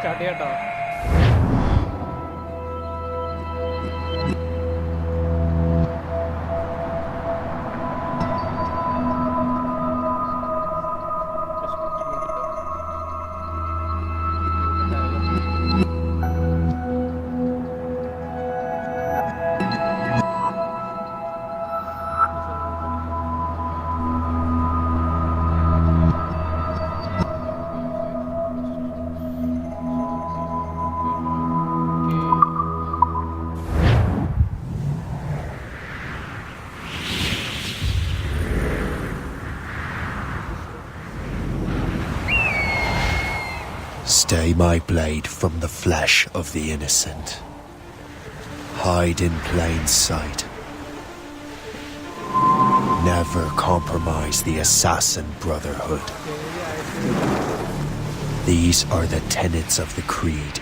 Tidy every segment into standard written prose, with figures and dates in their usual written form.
Start ചെയ്യാട്ടോ. Stay my blade from the flesh of the innocent. Hide in plain sight. Never compromise the assassin brotherhood. These are the tenets of the creed,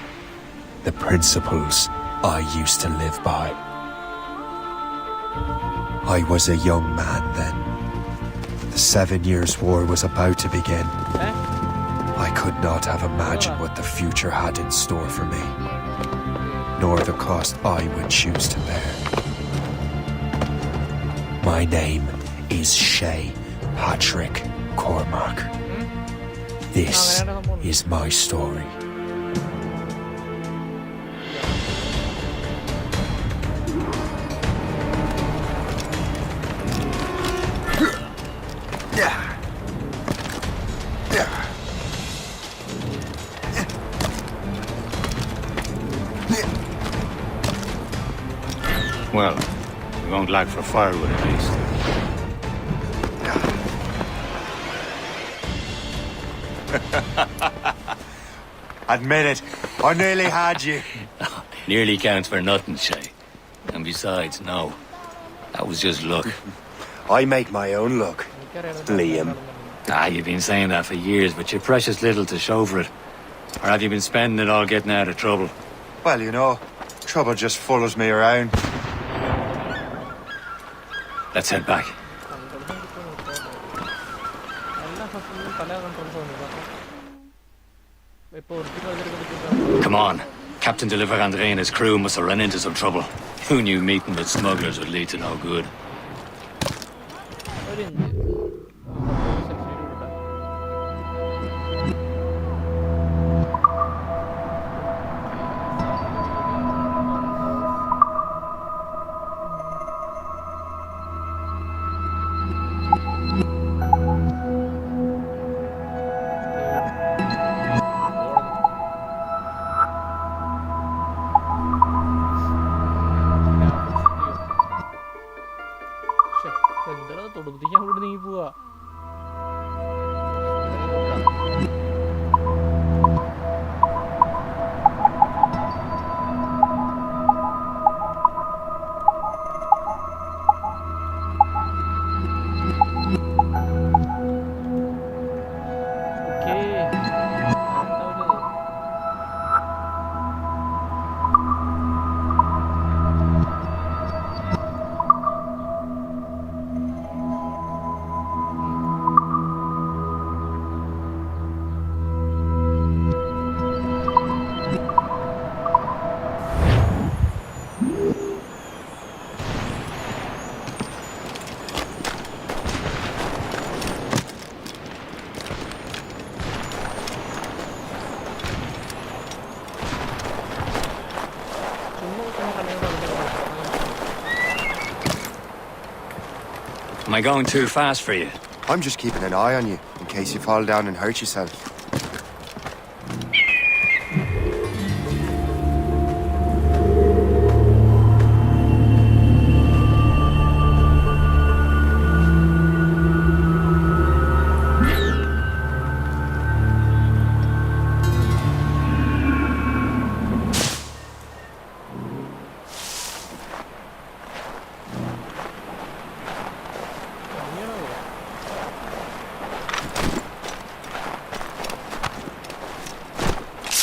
the principles I used to live by. I was a young man then. The 7 Years' War was about to begin. I could not have imagined what the future had in store for me, nor the cost I would choose to bear. My name is Shay Patrick Cormac. This is my story. Well, we won't lack for firewood at least. Admit it, I nearly had you. Nearly counts for nothing, Shay. And besides, no. That was just luck. I make my own luck, Liam. You've been saying that for years, but you're precious little to show for it. Or have you been spending it all getting out of trouble? Well, you know, trouble just follows me around. Let's head back. Come on. Captain Deliver Andre and his crew must have run into some trouble. Who knew meeting with smugglers would lead to no good? Am I going too fast for you? I'm just keeping an eye on you, in case you fall down and hurt yourself.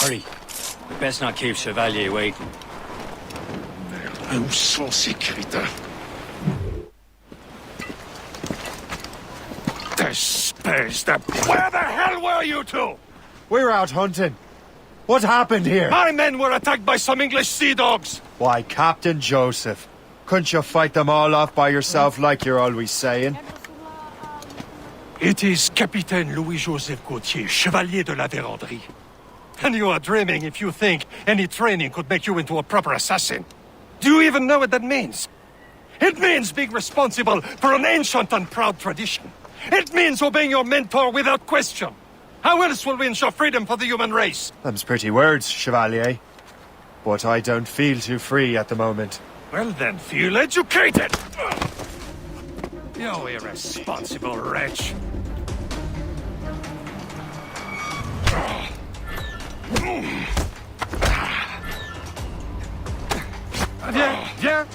Hurry. We best not keep Chevalier waiting. Oh, saucy critter. Where the hell were you two? We were out hunting. What happened here? My men were attacked by some English sea dogs. Why, Captain Joseph, couldn't you fight them all off by yourself like you're always saying? It is Capitaine Louis-Joseph Gauthier, Chevalier de la Vérendrye. And you are dreaming if you think any training could make you into a proper assassin. Do you even know what that means? It means being responsible for an ancient and proud tradition. It means obeying your mentor without question. How else will we ensure freedom for the human race? Them's pretty words, Chevalier. But I don't feel too free at the moment. Well then, feel educated! You irresponsible wretch. Viens, viens!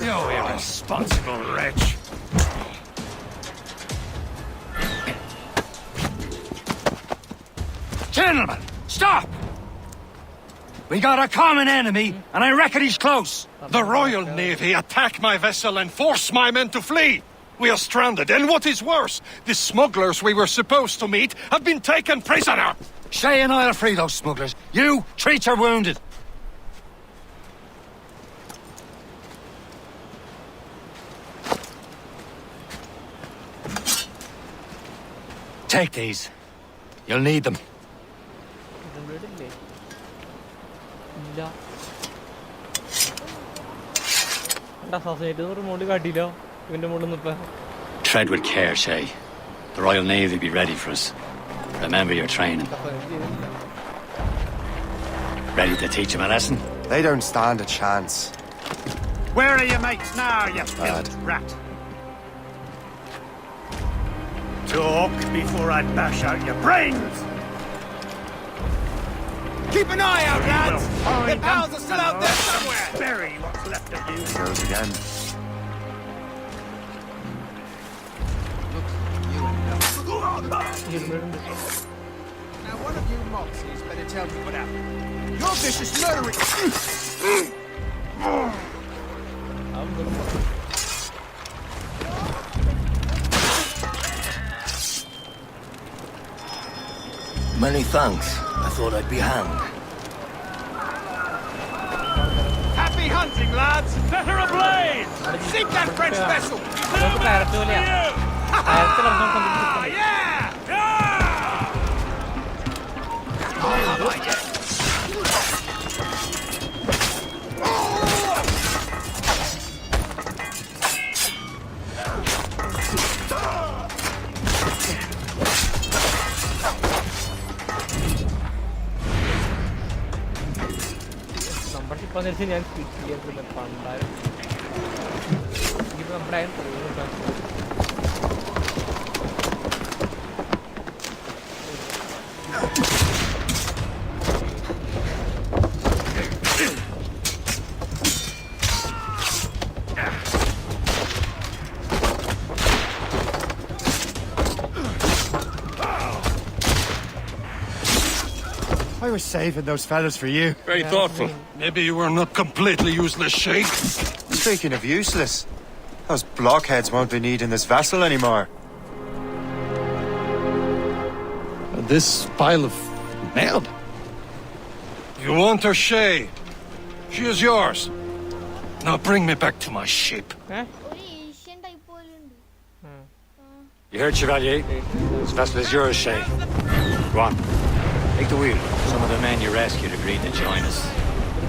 You irresponsible wretch. Gentlemen, stop! We got a common enemy, and I reckon he's close. The Royal Navy attack my vessel and force my men to flee. We are stranded, and what is worse, the smugglers we were supposed to meet have been taken prisoner. Shay and I'll free those smugglers. You, treat your wounded. Take these. You'll need them. Tread with care, Shay. The Royal Navy will be ready for us. Remember your training. Ready to teach them a lesson? They don't stand a chance. Where are your mates now, you filthy rat? Talk before I bash out your brains! Keep an eye out, lads! Their pals are still out there somewhere! Bury what's left of you. Goes again. Now one of you moxies better tell me what happened. You're vicious murdering... Many thanks. I thought I'd be hanged. Happy hunting, lads! Set her ablaze! Sink that French vessel! Ah, yeah! ഞാൻ switch ചെയ്യാൻ പണ്ടായിരുന്നു ഇത് നമ്മുടെ I was saving those fellas for you. Very thoughtful. Maybe you were not completely useless, Shay. Speaking of useless, those blockheads won't be needing this vessel anymore. This pile of merde. You want her, Shay? She is yours. Now bring me back to my ship. You heard, Chevalier? This vessel is yours, Shay. Go on. Take the wheel. Some of the men you rescued agreed to join us.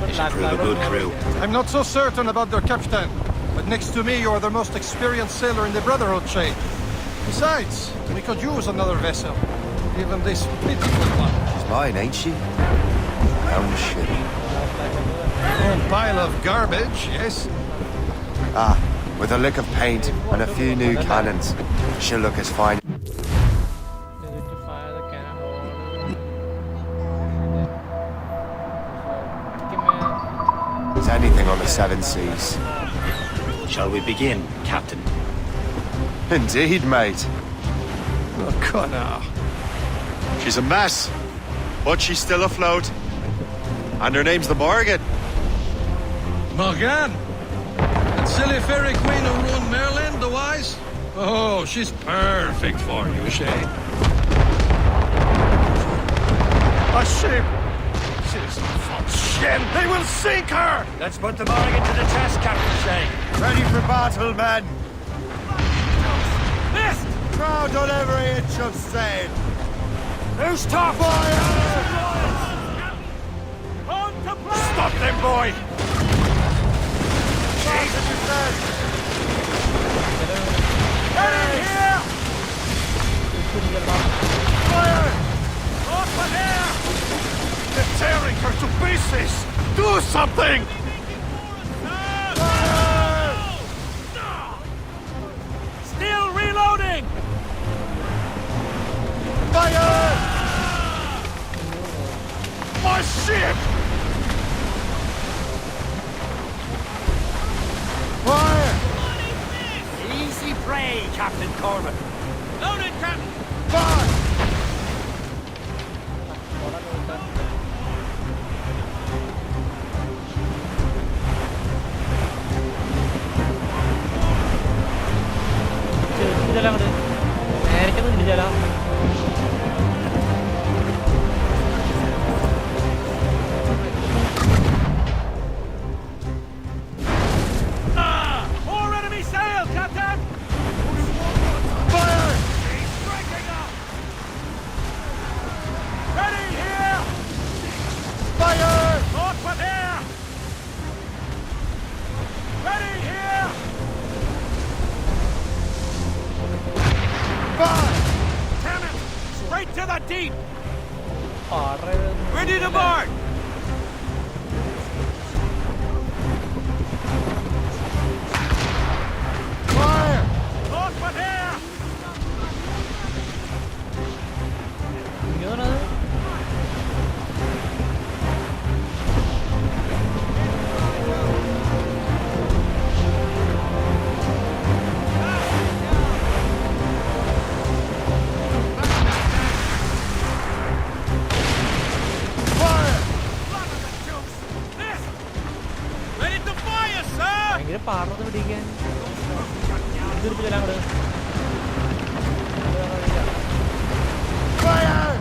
They should prove a good crew. I'm not so certain about their captain, but next to me you are the most experienced sailor in the Brotherhood, Shay. Besides, we could use another vessel. Even this pitiful one. She's mine, ain't she? Own ship. A pile of garbage, yes? Ah, with a lick of paint and a few new cannons, she'll look as fine. As anything on the seven seas. Shall we begin, Captain? Indeed, mate. Oh, connard. She's a mess, but she's still afloat. And her name's the Morgan. Morgan? That silly fairy queen who ruined Maryland, the wise? Oh, she's perfect for you, Shay. A ship! She's full shit! They will sink her! Let's put the orgin to the test, Captain Shay. Ready for battle, men! Missed! Crowd on every inch of sail! Who's top? Fire! On to play! Stop them, boy! Jesus is dead! Get in here! Fire! Off here! They're tearing her to pieces! Do something! Fire! Still reloading! Fire! My ship! Fire! Easy prey, Captain Corbin. Loaded, Captain! Fire! More enemy sail, Captain! Fire! He's breaking up! Ready here! Fire! North with here! Ready here! Fire! Damn it! Straight to the deep! Ready to board! Fire! North with here! Fire! Blood of the juice! This! Ready to fire, sir! Fire!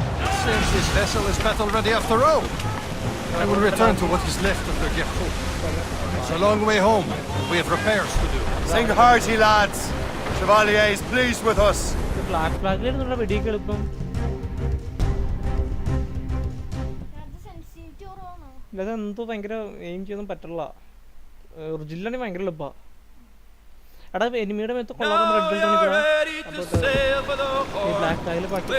Seems this vessel is battle ready after all. I will return to what is left of the Gertrude. It's a long way home. We have repairs to do. Sing hearty, lads! Chevalier is pleased with us. ഇതെന്തോ ഭയങ്കര aim ചെയ്തൊന്നും പറ്റില്ല ഒറിജിനലാണ് ഭയങ്കര എളുപ്പ എടാ എനിമിയുടെ മേത്ത് കൊള്ളാൻ black tile പാട്ട്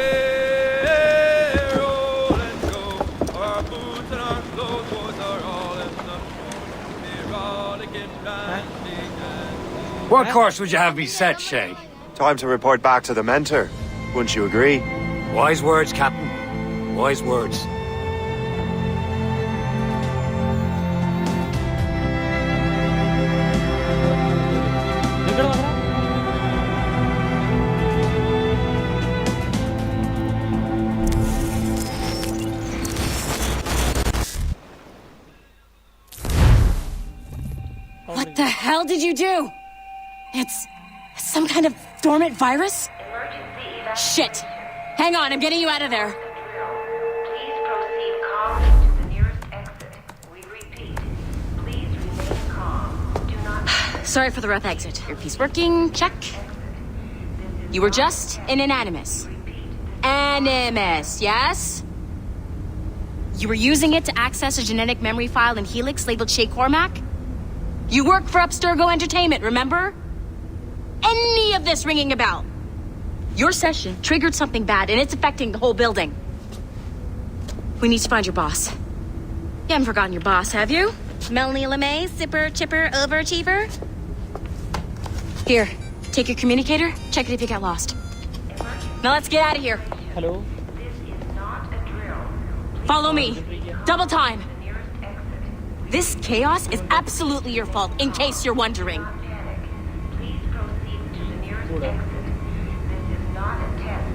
What course would you have me set, Shay? Time to report back to the mentor. Wouldn't you agree? Wise words, Captain. Wise words. What the hell did you do? It's some kind of dormant virus? Shit! Hang on, I'm getting you out of there. Please proceed calmly to the nearest exit. We repeat, please remain calm. Do not... Sorry for the rough exit. Earpiece working, check. You were just an animus. Animus, yes? You were using it to access a genetic memory file in Helix labeled Shay Cormac? You work for Upsturgo Entertainment, remember? Any of this ringing a bell? Your session triggered something bad, and it's affecting the whole building. We need to find your boss. You haven't forgotten your boss, have you? Melanie LeMay, zipper, chipper, overachiever? Here, take your communicator, check it if you get lost. Now let's get out of here. Hello This is not a drill. Follow me. Double time. The nearest exit. This chaos is absolutely your fault, in case you're wondering. Not panic. Please proceed to the nearest exit. This is not a test.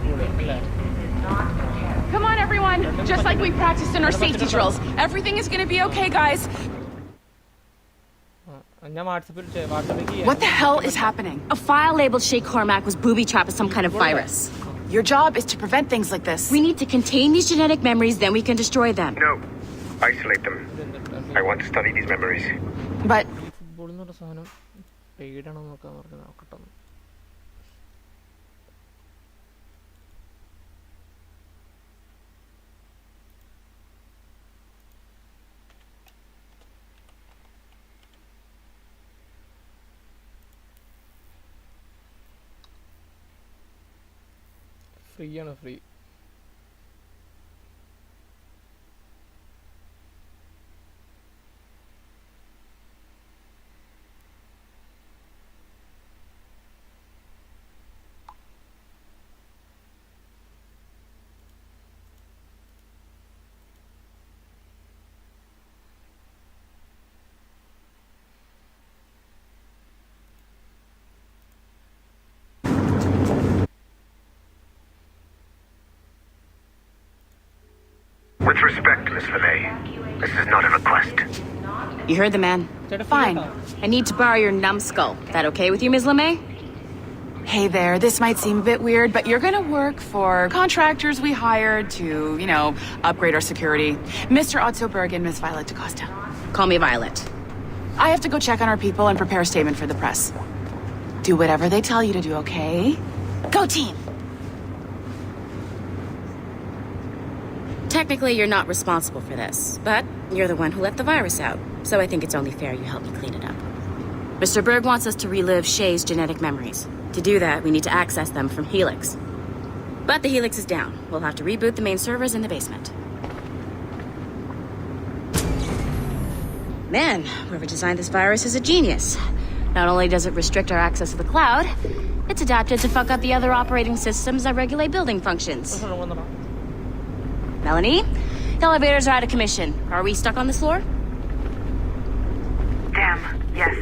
We repeat, this is not a test. Come on, everyone. Just like we practiced in our safety drills. Everything is going to be okay, guys. What the hell is happening? A file labeled Shay Cormac was booby-trapped with some kind of virus. Your job is to prevent things like this. We need to contain these genetic memories, then we can destroy them. No. Isolate them. I want to study these memories. But... free. With respect, Miss LeMay, this is not a request. You heard the man. Fine. I need to borrow your numbskull. That okay with you, Ms. LeMay? Hey there, this might seem a bit weird, but you're gonna work for contractors we hired to, upgrade our security. Mr. Ottoberg and Miss Violet DaCosta. Call me Violet. I have to go check on our people and prepare a statement for the press. Do whatever they tell you to do, okay? Go team! Technically, you're not responsible for this, but you're the one who let the virus out, so I think it's only fair you help me clean it up. Mr. Berg wants us to relive Shay's genetic memories. To do that, we need to access them from Helix. But the Helix is down. We'll have to reboot the main servers in the basement. Man, whoever designed this virus is a genius. Not only does it restrict our access to the cloud, it's adapted to fuck up the other operating systems that regulate building functions. Melanie, the elevators are out of commission. Are we stuck on this floor? Damn, yes.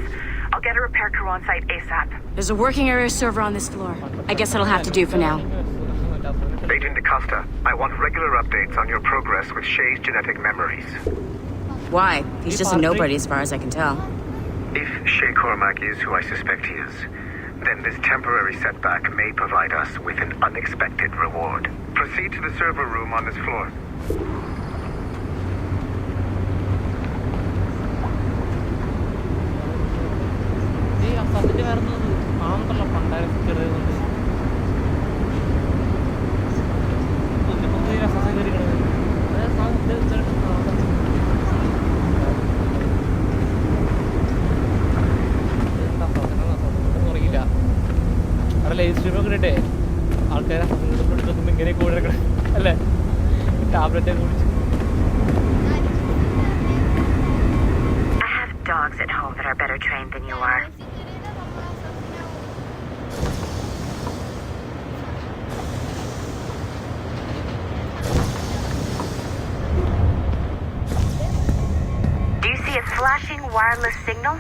I'll get a repair crew on site ASAP. There's a working area server on this floor. I guess that'll have to do for now. Agent DaCosta, I want regular updates on your progress with Shay's genetic memories. Why? He's just a nobody as far as I can tell. If Shay Cormac is who I suspect he is, then this temporary setback may provide us with an unexpected reward. Proceed to the server room on this floor. Live സ്ട്രീമൊക്കെ ഇട്ടേ ആൾക്കാരെ എടുക്കുമ്പോൾ ഇങ്ങനെ കൂടെ എടുക്കണം അല്ലേ tablet കുടിച്ച് I have dogs at home that are better trained than you are. Do you see a flashing wireless signal?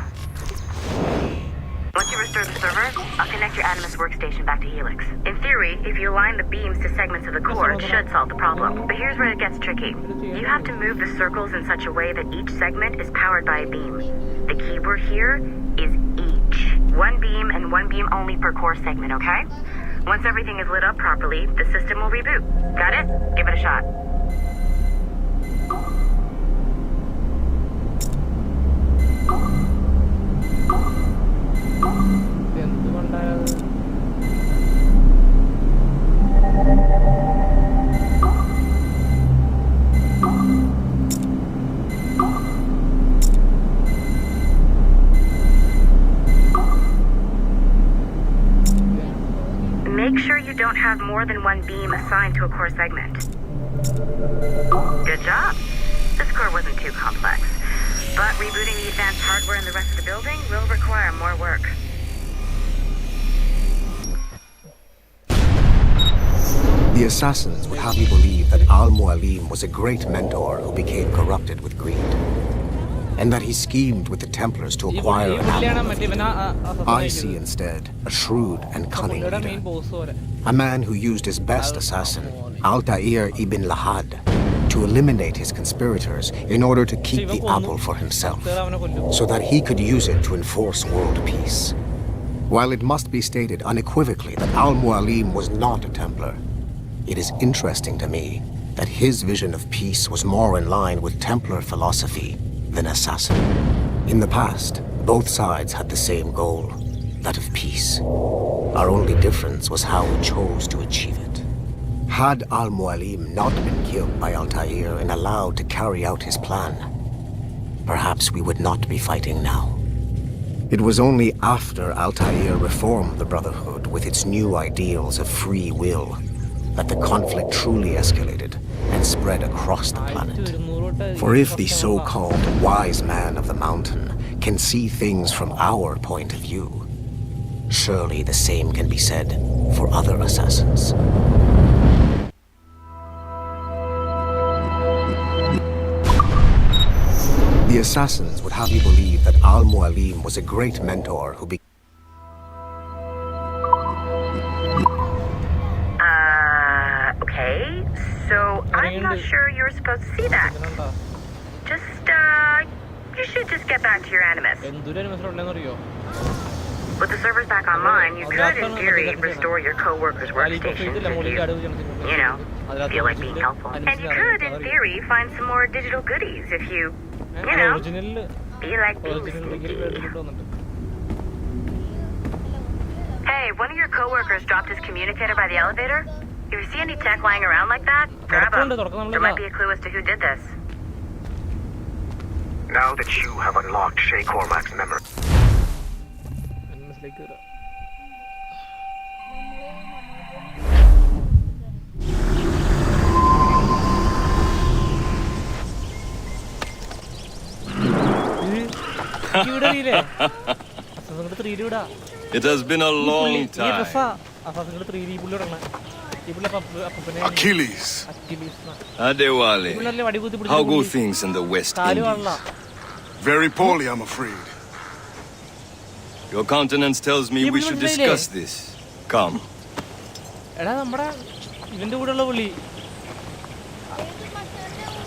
Once you restore the server, I'll connect your Animus workstation back to Helix. In theory, if you align the beams to segments of the core, it should solve the problem. But here's where it gets tricky. You have to move the circles in such a way that each segment is powered by a beam. The keyword here is each. One beam and one beam only per core segment, okay? Once everything is lit up properly, the system will reboot. Got it? Give it a shot. Make sure you don't have more than one beam assigned to a core segment. Good job. This core wasn't too complex, but rebooting the advanced hardware in the rest of the building will require more work. The assassins would have you believe that Al-Mualim was a great mentor who became corrupted with greed, and that he schemed with the Templars to acquire an ally. I see instead a shrewd and cunning leader, a man who used his best assassin, Altair ibn Lahad, to eliminate his conspirators in order to keep the apple for himself, so that he could use it to enforce world peace. While it must be stated unequivocally that Al-Mualim was not a Templar, it is interesting to me that his vision of peace was more in line with Templar philosophy than assassin. In the past, both sides had the same goal, that of peace. Our only difference was how we chose to achieve it. Had Al-Mualim not been killed by Altair and allowed to carry out his plan, perhaps we would not be fighting now. It was only after Altair reformed the Brotherhood with its new ideals of free will that the conflict truly escalated and spread across the planet. For if the so-called wise man of the mountain can see things from our point of view, surely the same can be said for other assassins. The assassins would have you believe that Al-Mualim was a great mentor who Okay, so I'm not sure you're supposed to see that. Just, you should just get back to your Animus. With the servers back online, you could, in theory, restore your co-workers' workstations if you know, feel like being helpful. And you could, in theory, find some more digital goodies if you know, be like being sneaky. Hey, one of your co-workers dropped his communicator by the elevator. If you see any tech lying around like that, grab them. There might be a clue as to who did this. Now that you have unlocked Shay Cormac's memory. It has been a long time. Achilles. Adewale, how go things in the West Indies? Very poorly, I'm afraid. Your countenance tells me we should discuss this. Come.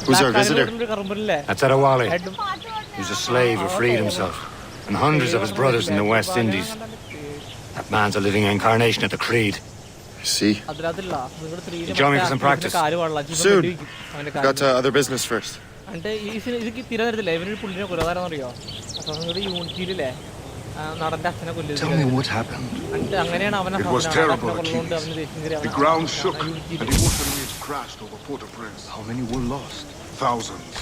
Who's our visitor? That's Adewale. He's a slave who freed himself, and hundreds of his brothers in the West Indies. That man's a living incarnation of the creed. See? You join me for some practice? Soon. Got other business first. Tell me what happened. It was terrible, Achilles. The ground shook, and the ocean waves crashed over Port-au-Prince. How many were lost? Thousands.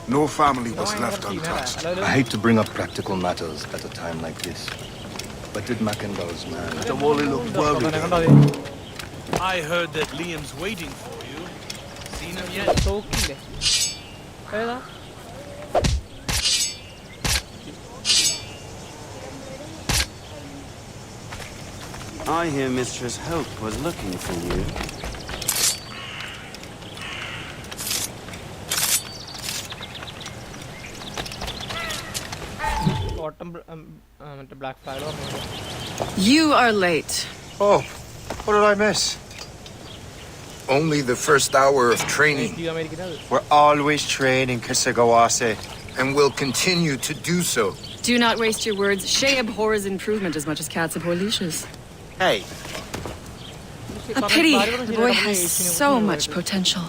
No family was left untouched. I hate to bring up practical matters at a time like this. But did Mackendall's man... Adewale looked worried. I heard that Liam's waiting for you. Seen him yet? I hear Mistress Hope was looking for you. You are late. Oh, what did I miss? Only the first hour of training. We're always training, Kisagawase. And will continue to do so. Do not waste your words. Shay abhors improvement as much as cats abhor leashes. Hey. A pity. The boy has so much potential.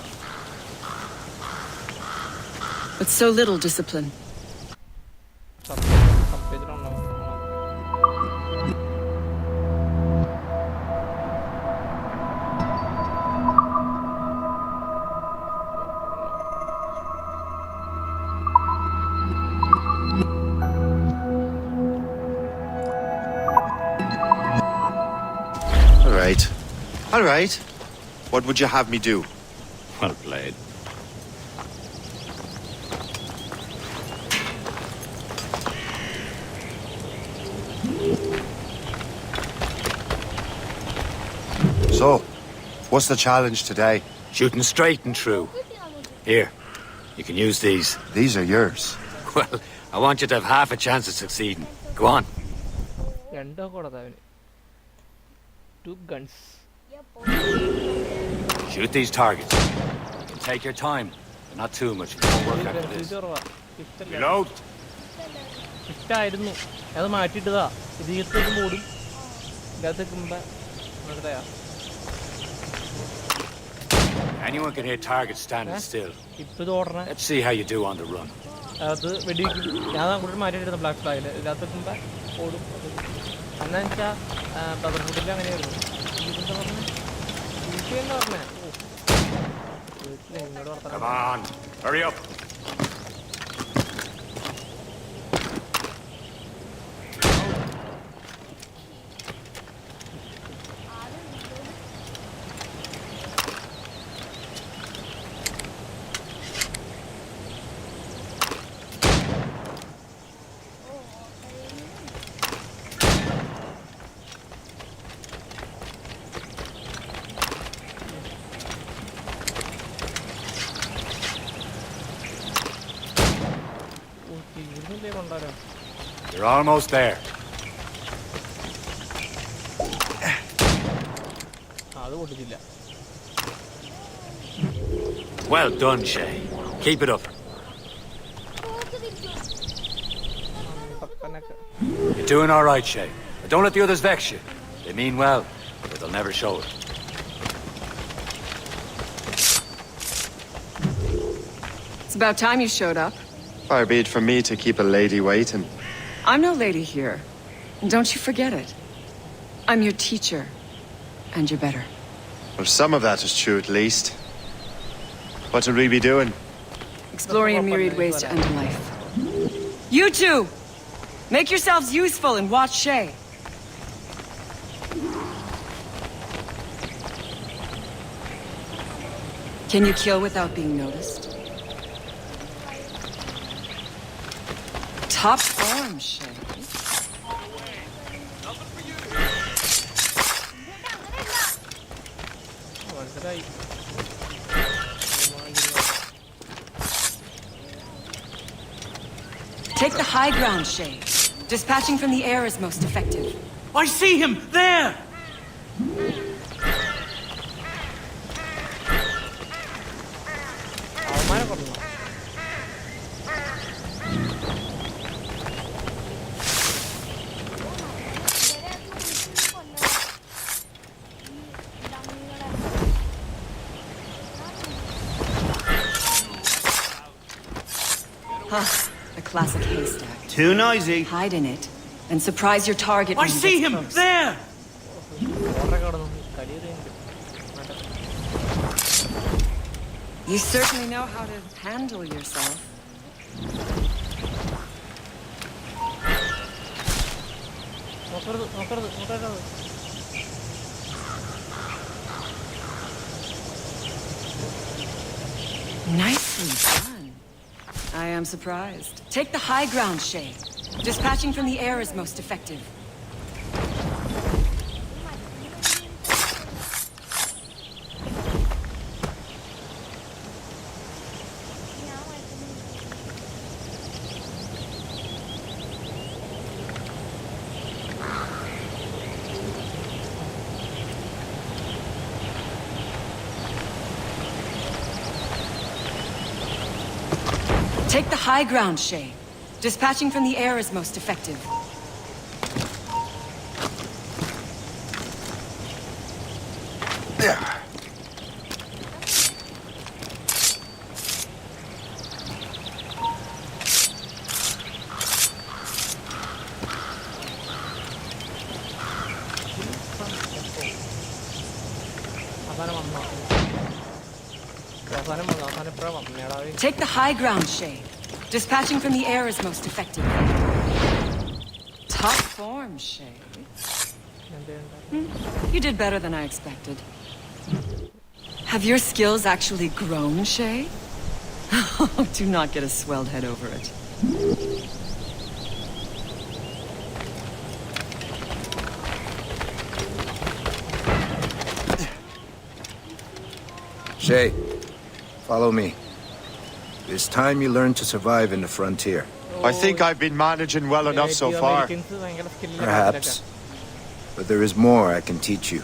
But so little discipline. All right. What would you have me do? Well played. So, what's the challenge today? Shooting straight and true. Here, you can use these. These are yours. Well, I want you to have half a chance of succeeding. Go on. 2 guns. Shoot these targets. You can take your time. Not too much. More work after this. Reload. ഇഷ്ടായിരുന്നു അത് മാറ്റിയിട്ടതാ ഇത് ഈർത്തേക്കും ഓടും ഇതിനകത്തേക്കുമ്പോ Anyone can hit targets standing still. Let's see how you do on the run. അത് വെടിവെക്കും ഞാൻ അങ്ങോട്ട് മാറ്റിയിട്ടിരുന്നു black ഫ്ലാഗിൽ ഇതിനകത്തേക്കുമ്പോ ഓടും എന്നാന്ന് വെച്ചാൽ ബദർഹുഡിൽ അങ്ങനെയായിരുന്നു എന്താ പറഞ്ഞേ വീട്ടിൽ പറഞ്ഞേ എന്നോട് Come വർത്തമാനം on, hurry up. You're almost there. Well done, Shay. Keep it up. You're doing all right, Shay. But don't let the others vex you. They mean well, but they'll never show it. It's about time you showed up. Far be it from me to keep a lady waiting. I'm no lady here. Don't you forget it. I'm your teacher. And you're better. Well, some of that is true at least. What will we be doing? Exploring a myriad ways to end life. You two! Make yourselves useful and watch Shay. Can you kill without being noticed? Top form, Shay. Take the high ground, Shay. Dispatching from the air is most effective. I see him! There! Huh. A classic haystack. Too noisy. Hide in it and surprise your target. I see him! Close. There! You certainly know how to handle yourself. Nicely done. I am surprised. Take the high ground, Shay. Dispatching from the air is most effective. Take the high ground, Shay. Dispatching from the air is most effective. Yeah. Take the high ground, Shay. Dispatching from the air is most effective. Top form, Shay. You did better than I expected. Have your skills actually grown, Shay? Do not get a swelled head over it. Shay, follow me. It's time you learn to survive in the frontier. I think I've been managing well enough so far. Perhaps. But there is more I can teach you.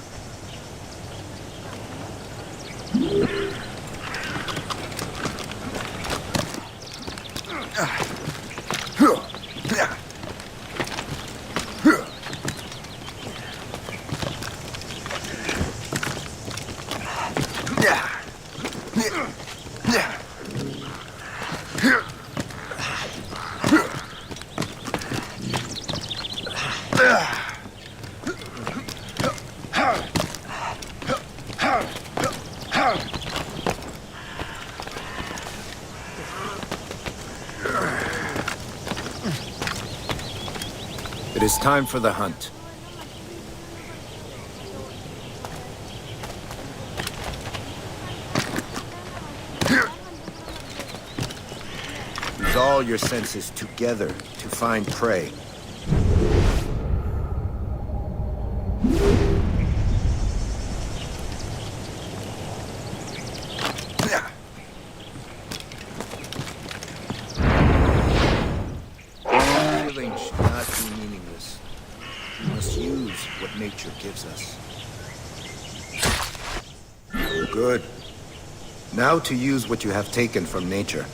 It is time for the hunt. Use all your senses together to find prey. Killing should not be meaningless. We must use what nature gives us. Good. Now to use what you have taken from nature.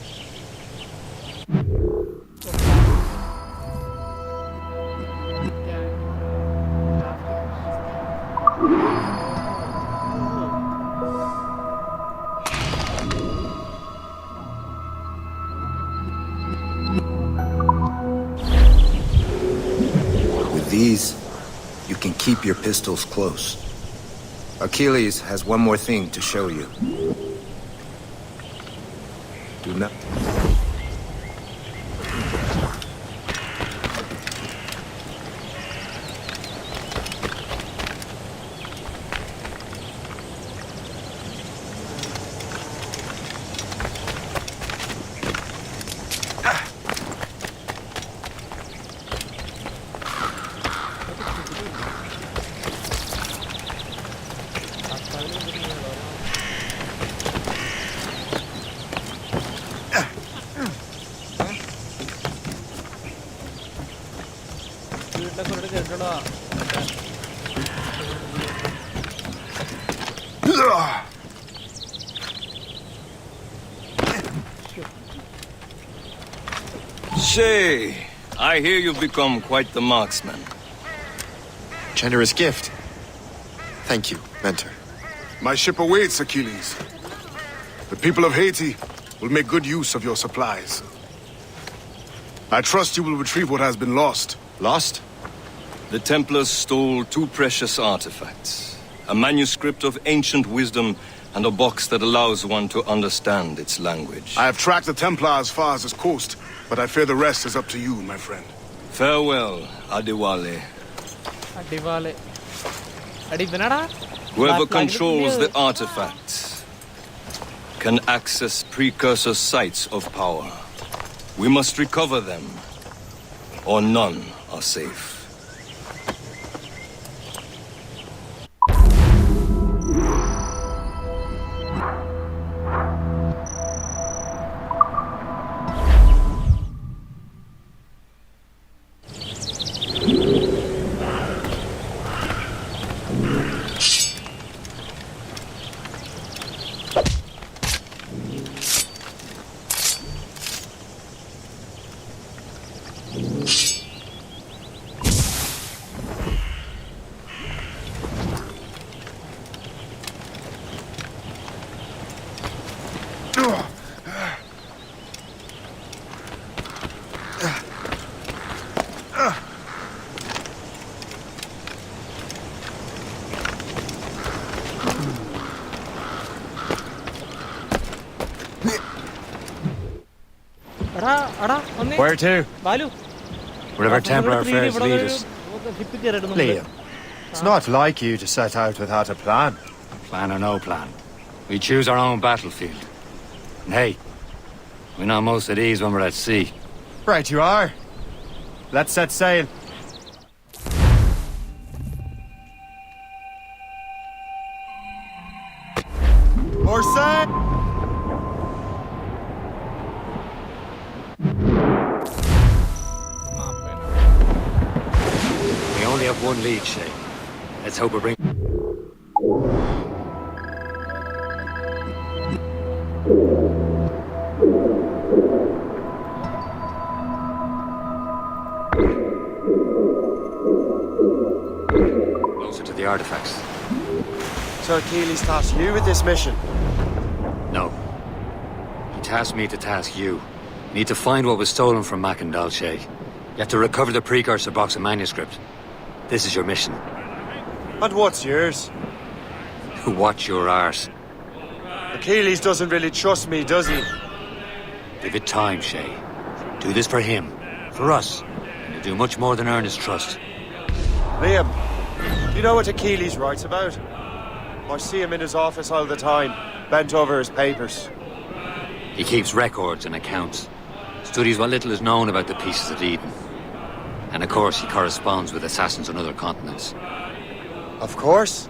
With these, you can keep your pistols close. Achilles has one more thing to show you. Do not... Shay, I hear you've become quite the marksman. Generous gift. Thank you, Mentor. My ship awaits, Achilles. The people of Haiti will make good use of your supplies. I trust you will retrieve what has been lost. Lost? The Templars stole two precious artifacts. A manuscript of ancient wisdom and a box that allows one to understand its language. I have tracked the Templar as far as this coast, but I fear the rest is up to you, my friend. Farewell, Adewale. Adewale. Adivinada? Whoever controls the artifacts can access precursor sites of power. We must recover them, or none are safe. Where to? Balu. Wherever Templar affairs lead us. Liam, it's not like you to set out without a plan. Plan or no plan. We choose our own battlefield. And hey, we know most at ease when we're at sea. Right you are. Let's set sail. Or sail! We only have one lead, Shay. Let's hope we bring... the artifacts. So Achilles tasked you with this mission? No. He tasked me to task you. You need to find what was stolen from Mac and Dalshay. You have to recover the precursor box of manuscript. This is your mission. And what's yours? Watch your arse. Achilles doesn't really trust me, does he? Give it time, Shay. Do this for him. For us. And you'll do much more than earn his trust. Liam, do you know what Achilles writes about? I see him in his office all the time, bent over his papers. He keeps records and accounts. Studies what little is known about the pieces of Eden. And of course, he corresponds with assassins on other continents. Of course.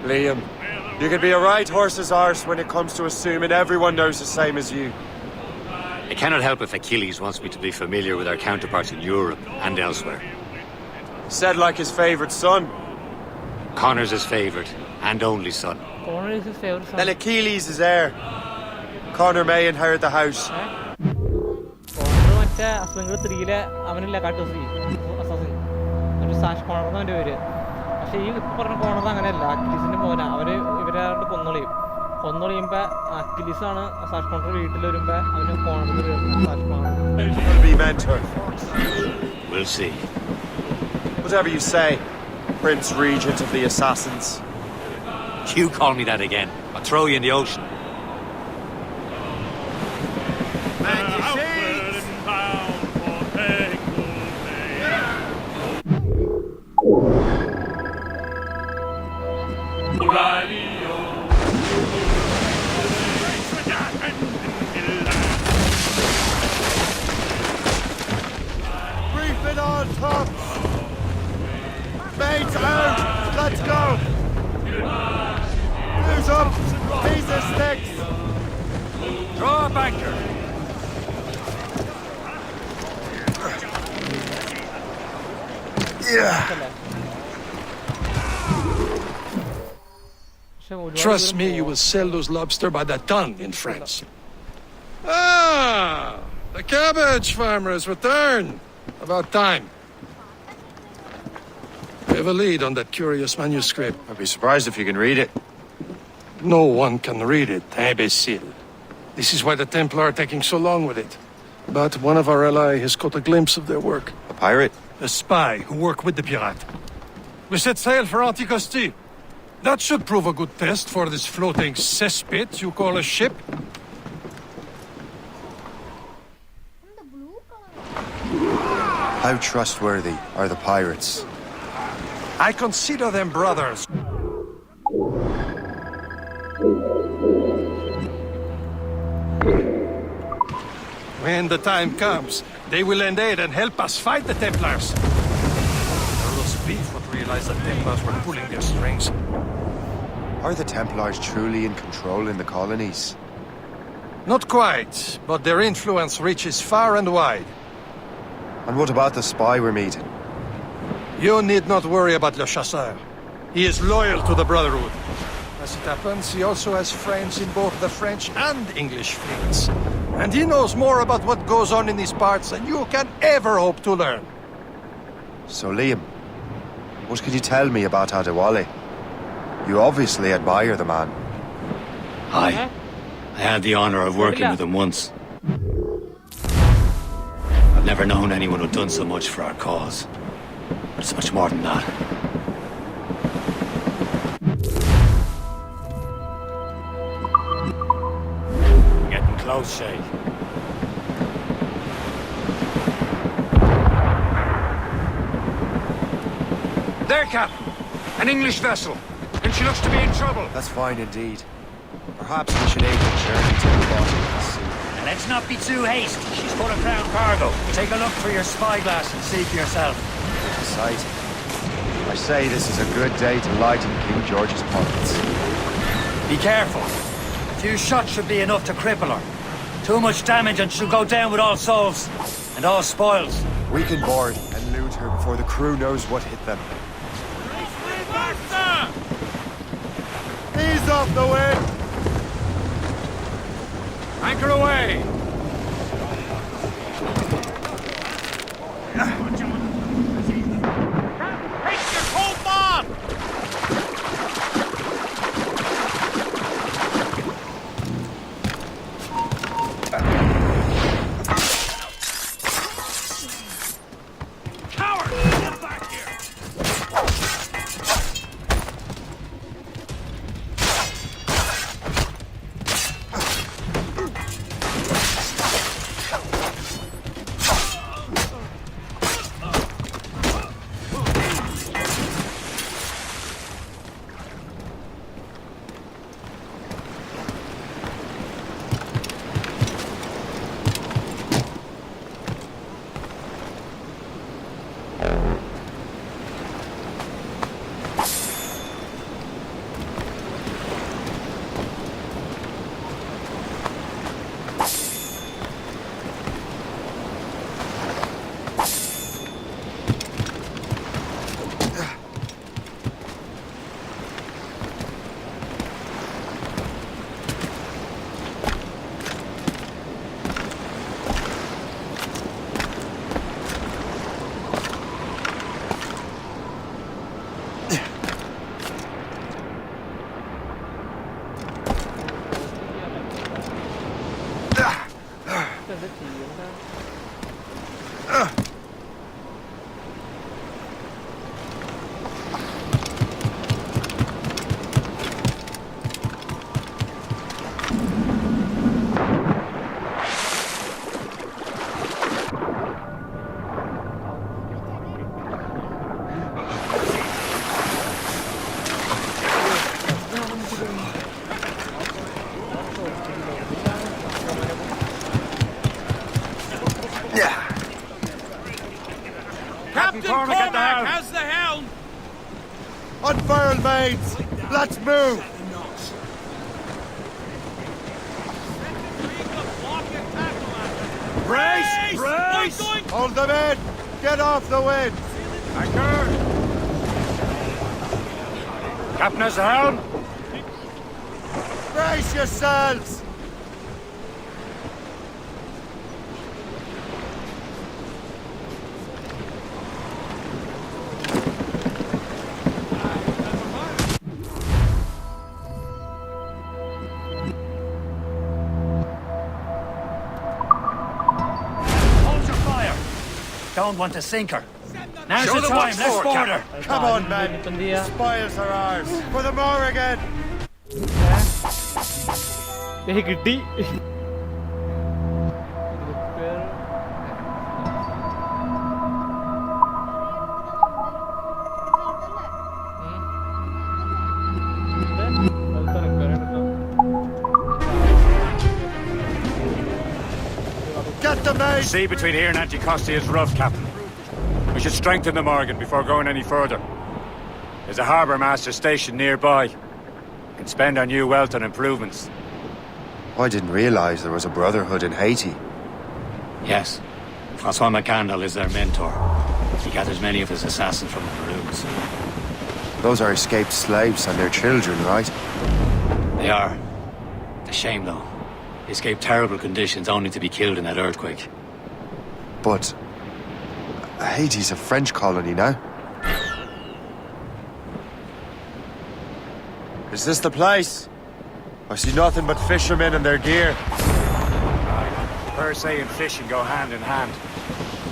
Liam, you can be a right horse's arse when it comes to assuming everyone knows the same as you. I cannot help if Achilles wants me to be familiar with our counterparts in Europe and elsewhere. Said like his favourite son. Connor's his favourite and only son. Connor is his favorite son. Then Achilles is heir. Connor may inherit the house. Connor മറ്റേ അസ്ലങ്ങൾ 3-ലെ അവനില്ല കാട്ടോസി assassin ഒരു സാഷ് corner എന്നവൻ്റെ പേര്. പക്ഷെ ഈ ഇപ്പം പറഞ്ഞ corner അങ്ങനെയല്ല. അക്കിലീസിന്റെ മോനാ. അവര് ഇവരാണ്ട് കൊന്നൊളിയുമ്പോ അക്കിലീസാണ് സാഷ് corner വീട്ടിൽ വരുമ്പോ അവന് കോണറിൽ സാഷ് corner. Be mentor. We'll see. Whatever you say, Prince Regent of the Assassins. You call me that again, I'll throw you in the ocean. Brief it on top! Mates out! Let's go! Who's up? Piece of sticks! Draw a banker. Trust me, you will sell those lobster by the ton in France. Ah! The cabbage farmer has returned. About time. We have a lead on that curious manuscript. I'd be surprised if you can read it. No one can read it, imbecile. This is why the Templar are taking so long with it. But one of our allies has caught a glimpse of their work. A pirate? A spy who worked with the pirate. We set sail for Anticosti. That should prove a good test for this floating cesspit you call a ship. How trustworthy are the pirates? I consider them brothers. When the time comes, they will lend aid and help us fight the Templars. Their roast beef would realize the Templars were pulling their strings. Are the Templars truly in control in the colonies? Not quite, but their influence reaches far and wide. And what about the spy we're meeting? You need not worry about Le Chasseur. He is loyal to the Brotherhood. As it happens, he also has friends in both the French and English fleets. And he knows more about what goes on in these parts than you can ever hope to learn. So, Liam, what can you tell me about Adewale? You obviously admire the man. Aye. I had the honor of working with him once. I've never known anyone who'd done so much for our cause. But it's much more than that. Getting close, Shay. There, Captain. An English vessel. And she looks to be in trouble. That's fine indeed. Perhaps we should aid the journey to the bottom of the sea. And let's not be too hasty. She's full of crown cargo. Take a look for your spyglass and see for yourself. Sight. I say this is a good day to lighten King George's pockets. Be careful. A few shots should be enough to cripple her. Too much damage and she'll go down with all souls. And all spoils. We can board and loot her before the crew knows what hit them. Ease off the wind! Anchor away! Take your whole bomb! Captain Cormac has the helm! Unfurl, mates! Let's move! Brace! Brace! Hold them in! Get off the wind! Anchor! Captain has the helm! Brace yourselves! Don't want to sink her. Now's Show the them time, what let's for, board her. Come on, men. The spoils are ours. For the Morrigan. കിട്ടി. Get the main! The sea between here and Anticosti is rough, Captain. We should strengthen the Morgan before going any further. There's a harbour master stationed nearby. We can spend our new wealth on improvements. I didn't realize there was a brotherhood in Haiti. Yes. Francois McCandle is their mentor. He gathers many of his assassins from the Maroons. Those are escaped slaves and their children, right? They are. It's a shame, though. They escaped terrible conditions only to be killed in that earthquake. But Haiti's a French colony now. Is this the place? I see nothing but fishermen and their gear. Per se and fishing go hand in hand,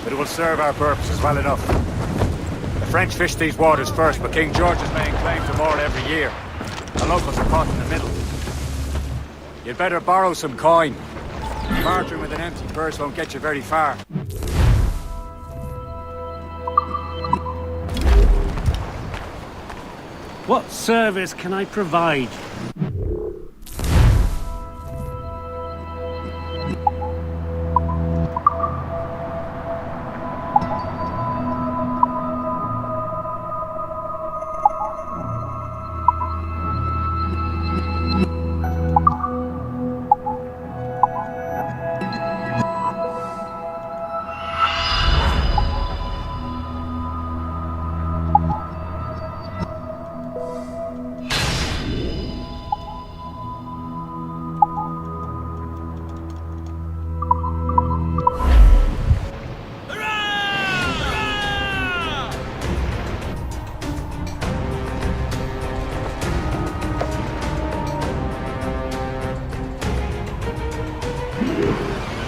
but it will serve our purposes well enough. The French fish these waters first, but King George is laying claim to more every year. The locals are caught in the middle. You'd better borrow some coin. Bartering with an empty purse won't get you very far. What service can I provide?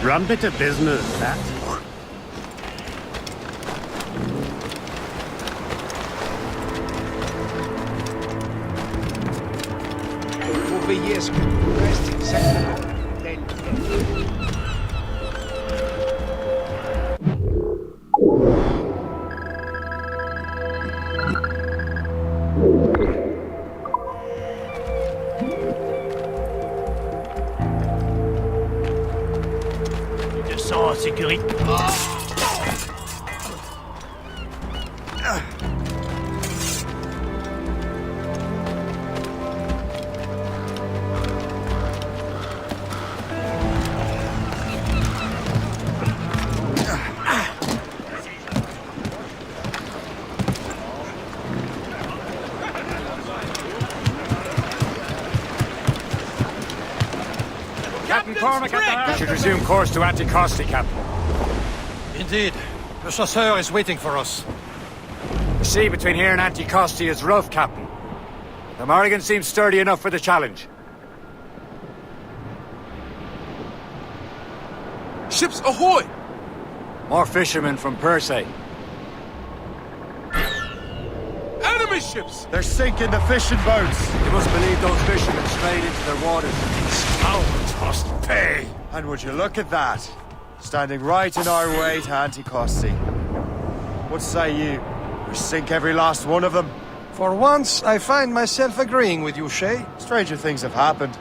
Rum bit of business, that. Will be years rest in second, then. Sans sécurité. Captain Cormac at the helm. We should resume course to Anticosti, Captain. Indeed. The chasseur is waiting for us. The sea between here and Anticosti is rough, Captain. The Morrigan seems sturdy enough for the challenge. Ships ahoy! More fishermen from Persay. Enemy ships! They're sinking the fishing boats. You must believe those fishermen strayed into their waters. Scoundrels must pay! And would you look at that? Standing right in our way to Anticosti. What say you? We sink every last one of them? For once, I find myself agreeing with you, Shay. Stranger things have happened.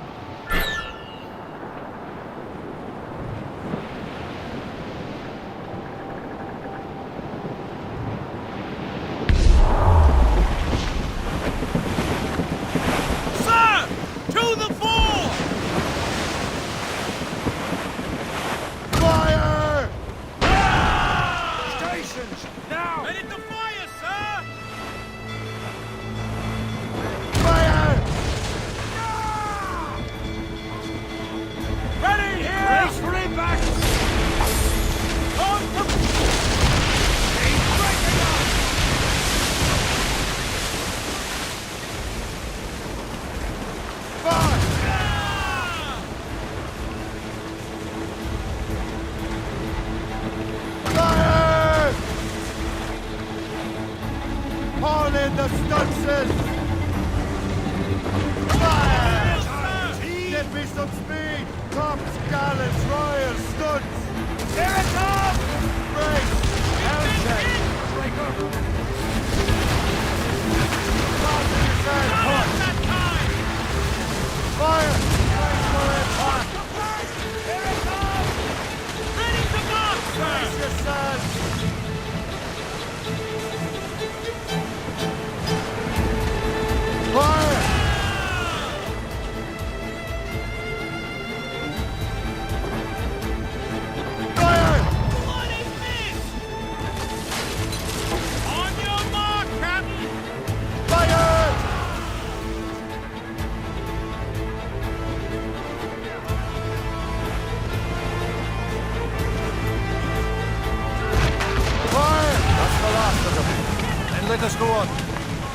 Let us go on.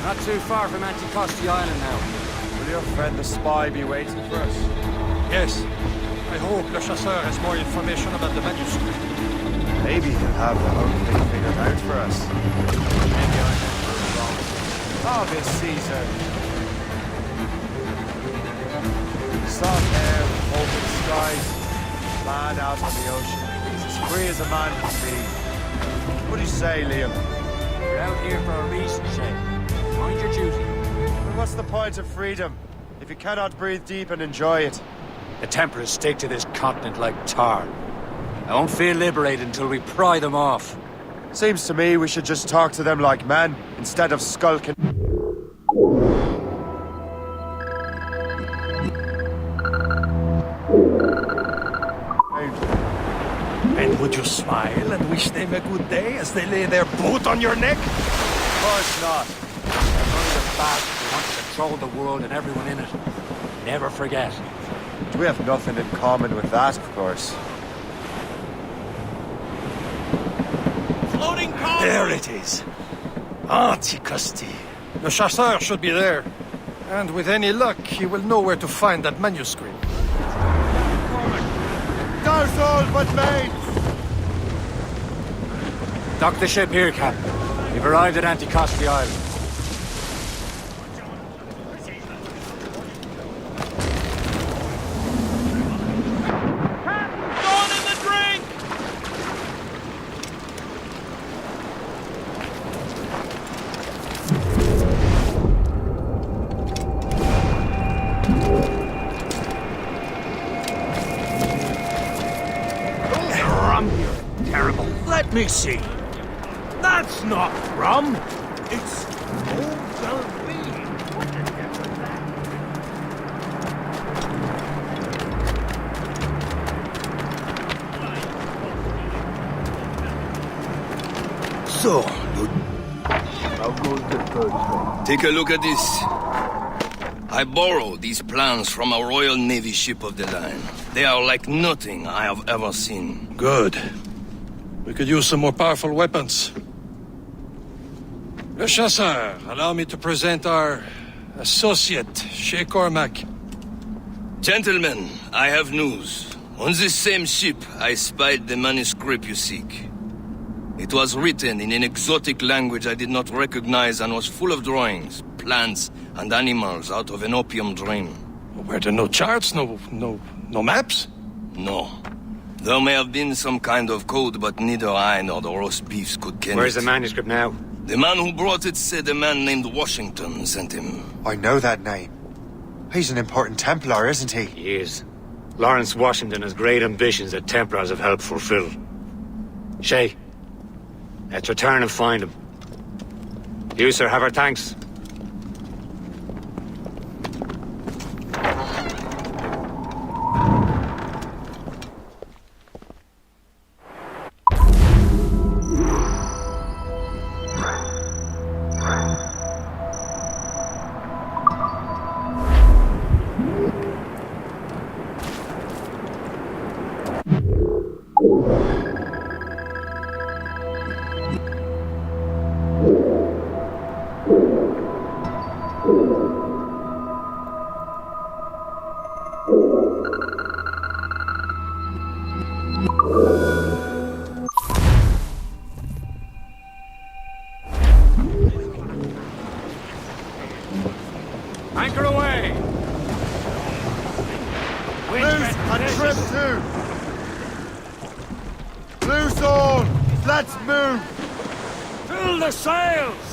Not too far from Anticosti Island now. Will your friend the spy be waiting for us? Yes. I hope Le Chasseur has more information about the manuscript. Maybe he'll have the whole thing figured out for us. Maybe I'm wrong. Oh, Miss Caesar. Soft air, open skies, man out on the ocean. He's as free as a man can be. What do you say, Liam? We're out here for a reason, Shay. Mind your duty. But what's the point of freedom if you cannot breathe deep and enjoy it? The Templars stick to this continent like tar. I won't feel liberated until we pry them off. Seems to me we should just talk to them like men, instead of skulking. And would you smile and wish them a good day as they lay their boot on your neck? Of course not. They're running the bastard who want to control the world and everyone in it. Never forget. We have nothing in common with that, of course. Floating column! There it is. Anticosti. Le Chasseur should be there. And with any luck, he will know where to find that manuscript. Douse all but mates! Dock the ship here, Captain. We've arrived at Anticosti Island. Let me see. That's not rum. It's So, take a look at this. I borrowed these plans from a Royal Navy ship of the line. They are like nothing I have ever seen. Good. We could use some more powerful weapons. Le Chasseur, allow me to present our associate, Shay Cormac. Gentlemen, I have news. On this same ship, I spied the manuscript you seek. It was written in an exotic language I did not recognize and was full of drawings, plants, and animals out of an opium dream. Were there no charts, no maps? No. There may have been some kind of code, but neither I nor the roast beefs could ken Where's it. the manuscript now? The man who brought it said a man named Washington sent him. I know that name. He's an important Templar, isn't he? He is. Lawrence Washington has great ambitions that Templars have helped fulfill. Shay, let's return and find him. You, sir, have our thanks. Anchor away! Loose and trim too! Loose all! Let's move! Fill the sails!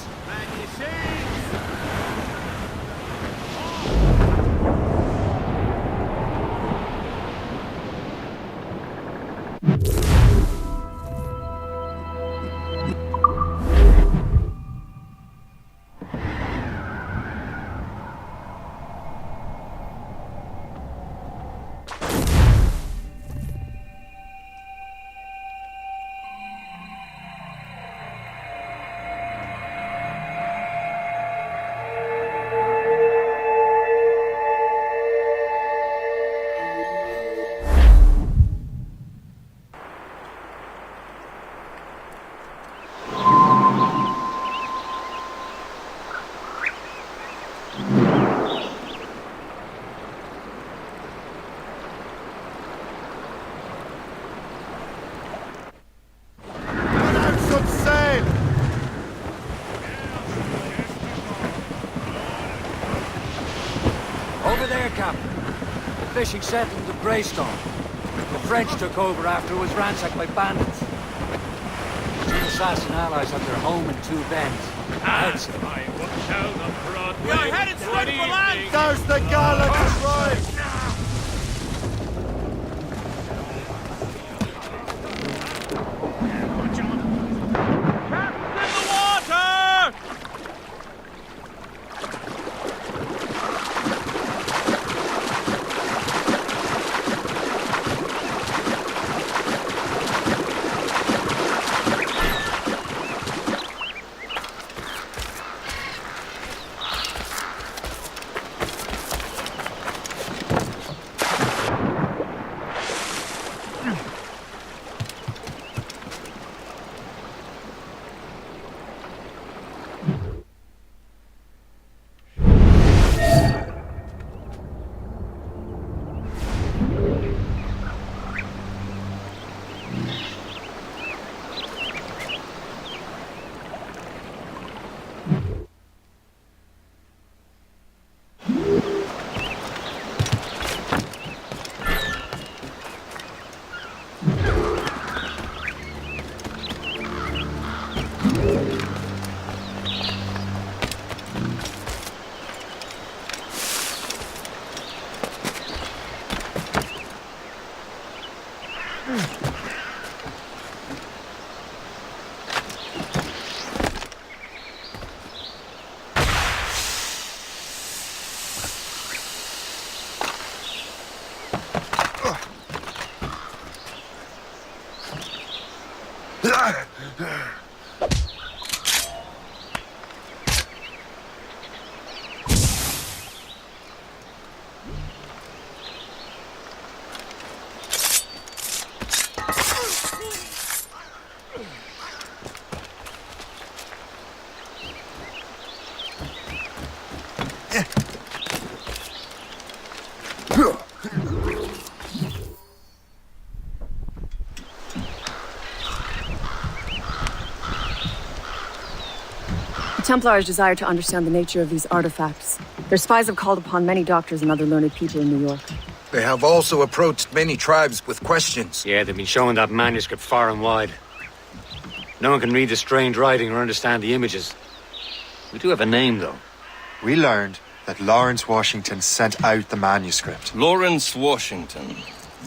Over there, Captain. The fishing settlement of Greystone. The French took over after it was ransacked by bandits. Two assassin allies have their home in Two Bends. Heads. We are headed straight for land! Douse the gallants right! Templars desire to understand the nature of these artifacts. Their spies have called upon many doctors and other learned people in New York. They have also approached many tribes with questions. Yeah, they've been showing that manuscript far and wide. No one can read the strange writing or understand the images. We do have a name, though. We learned that Lawrence Washington sent out the manuscript. Lawrence Washington.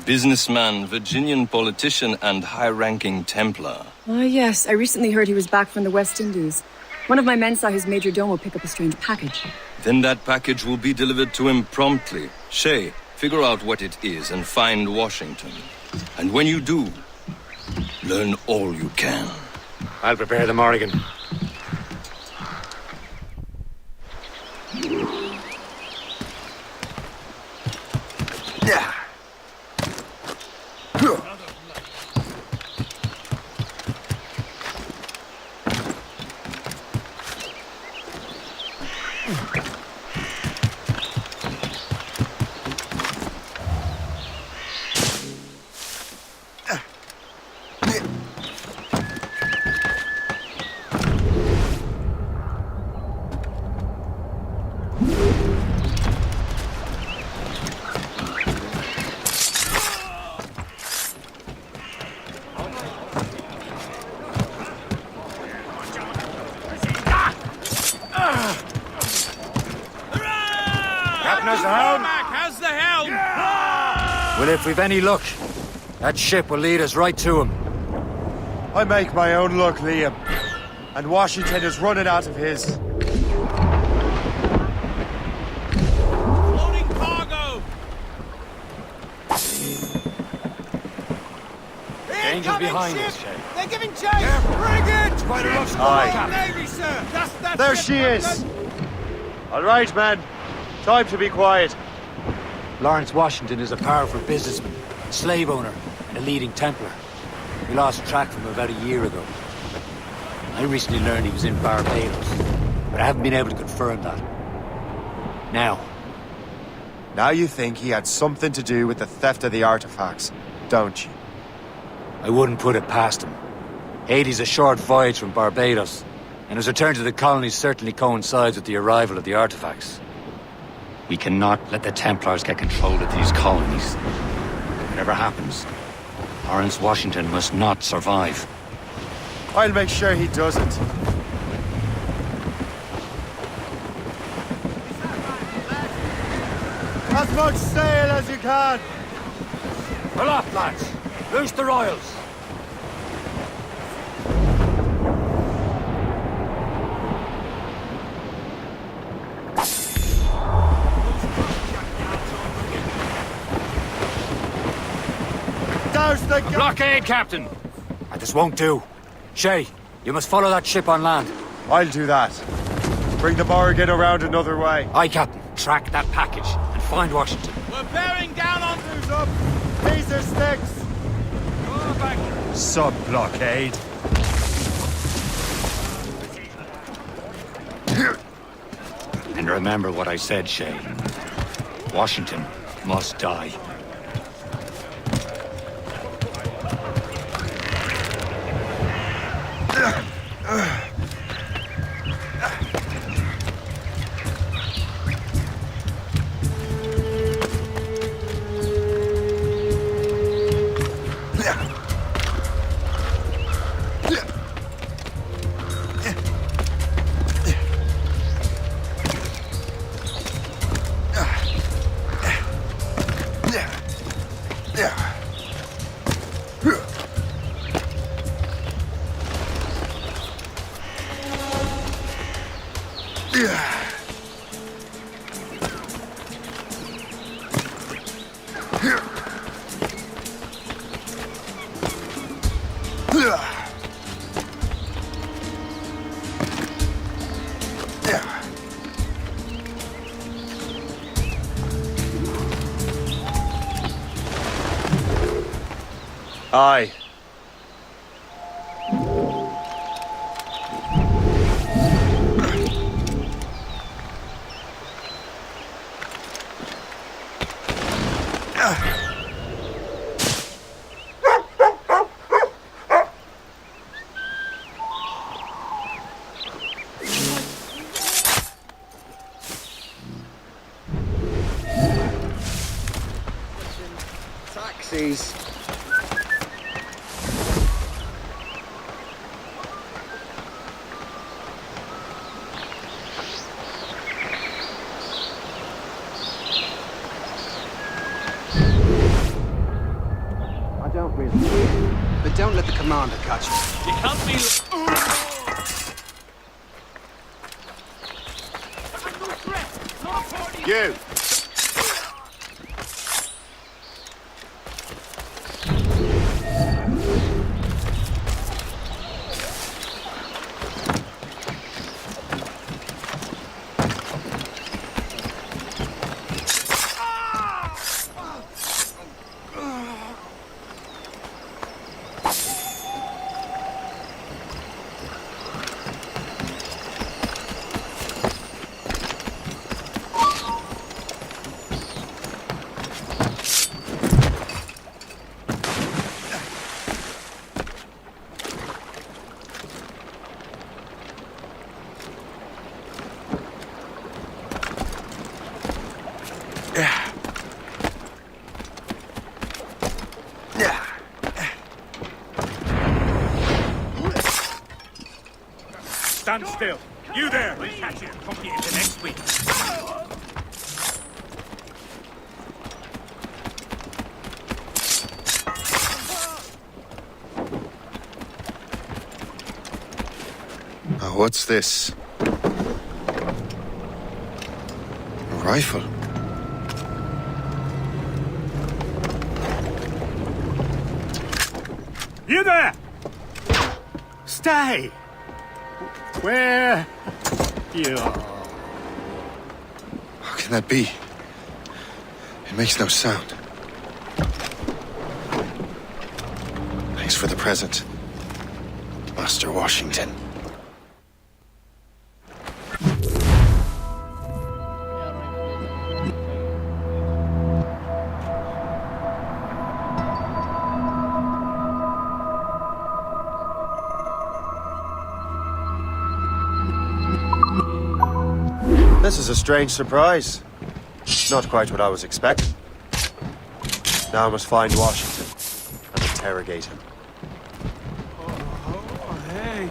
Businessman, Virginian politician, and high-ranking Templar. Ah, yes. I recently heard he was back from the West Indies. One of my men saw his major domo pick up a strange package. Then that package will be delivered to him promptly. Shay, figure out what it is and find Washington. And when you do, learn all you can. I'll prepare the Morrigan. Yeah. How's the helm? Well, if we've any luck, that ship will lead us right to him. I make my own luck, Liam. And Washington is running out of his. Loading cargo! Danger behind us, Shay. They're giving chase! Bring it! Quite a rough Aye. squad, Captain. Navy, sir! That's There she is! All right, man. Time to be quiet. Lawrence Washington is a powerful businessman, slave owner, and a leading Templar. We lost track from him about a year ago. I recently learned he was in Barbados, but I haven't been able to confirm that. Now You think he had something to do with the theft of the artifacts, don't you? I wouldn't put it past him. Haiti's a short voyage from Barbados, and his return to the colonies certainly coincides with the arrival of the artifacts. We cannot let the Templars get control of these colonies. Whatever happens, Lawrence Washington must not survive. I'll make sure he doesn't. As much sail as you can! Pull off, lads! Loose the royals! Douse the blockade, Captain! This won't do. Shay, you must follow that ship on land. I'll do that. Bring the Morrigan around another way. Aye, Captain. Track that package and find Washington. We're bearing down on who's up! These are sticks! Sub-blockade. And remember what I said, Shay. Washington must die. Aye. holding on to catch you. You can't be... You! Stand still. You there! We'll catch you and pump you into next week. What's this? A rifle? You there! Stay! Where you are? How can that be? It makes no sound. Thanks for the present, Master Washington. This is a strange surprise. Not quite what I was expecting. Now I must find Washington and interrogate him. Hey.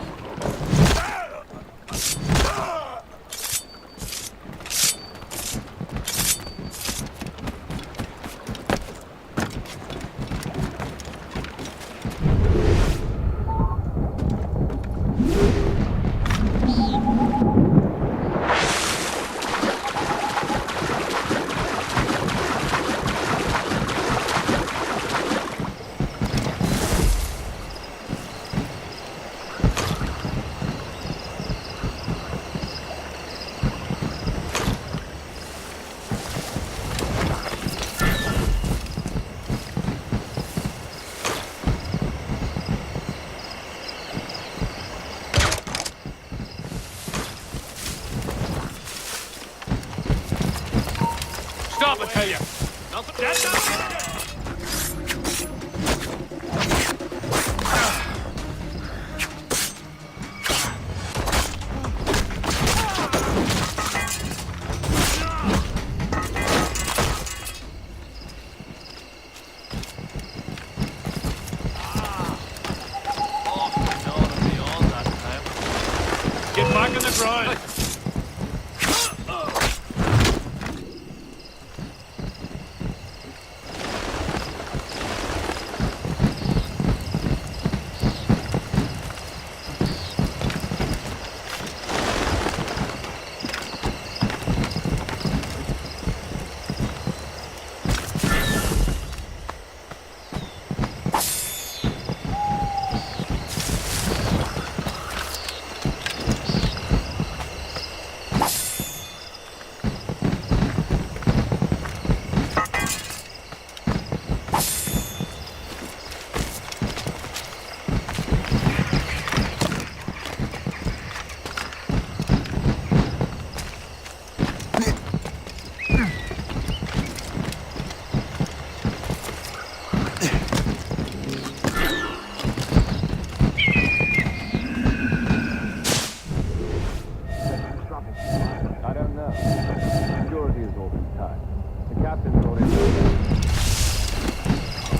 Stop, I tell you! That's not... Get back in the grind!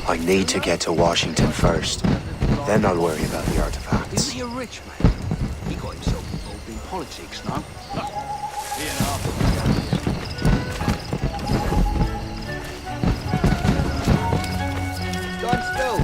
I need to get to Washington first. Then I'll worry about the artifacts. Isn't he a rich man? He got himself involved in politics, no? Stand still.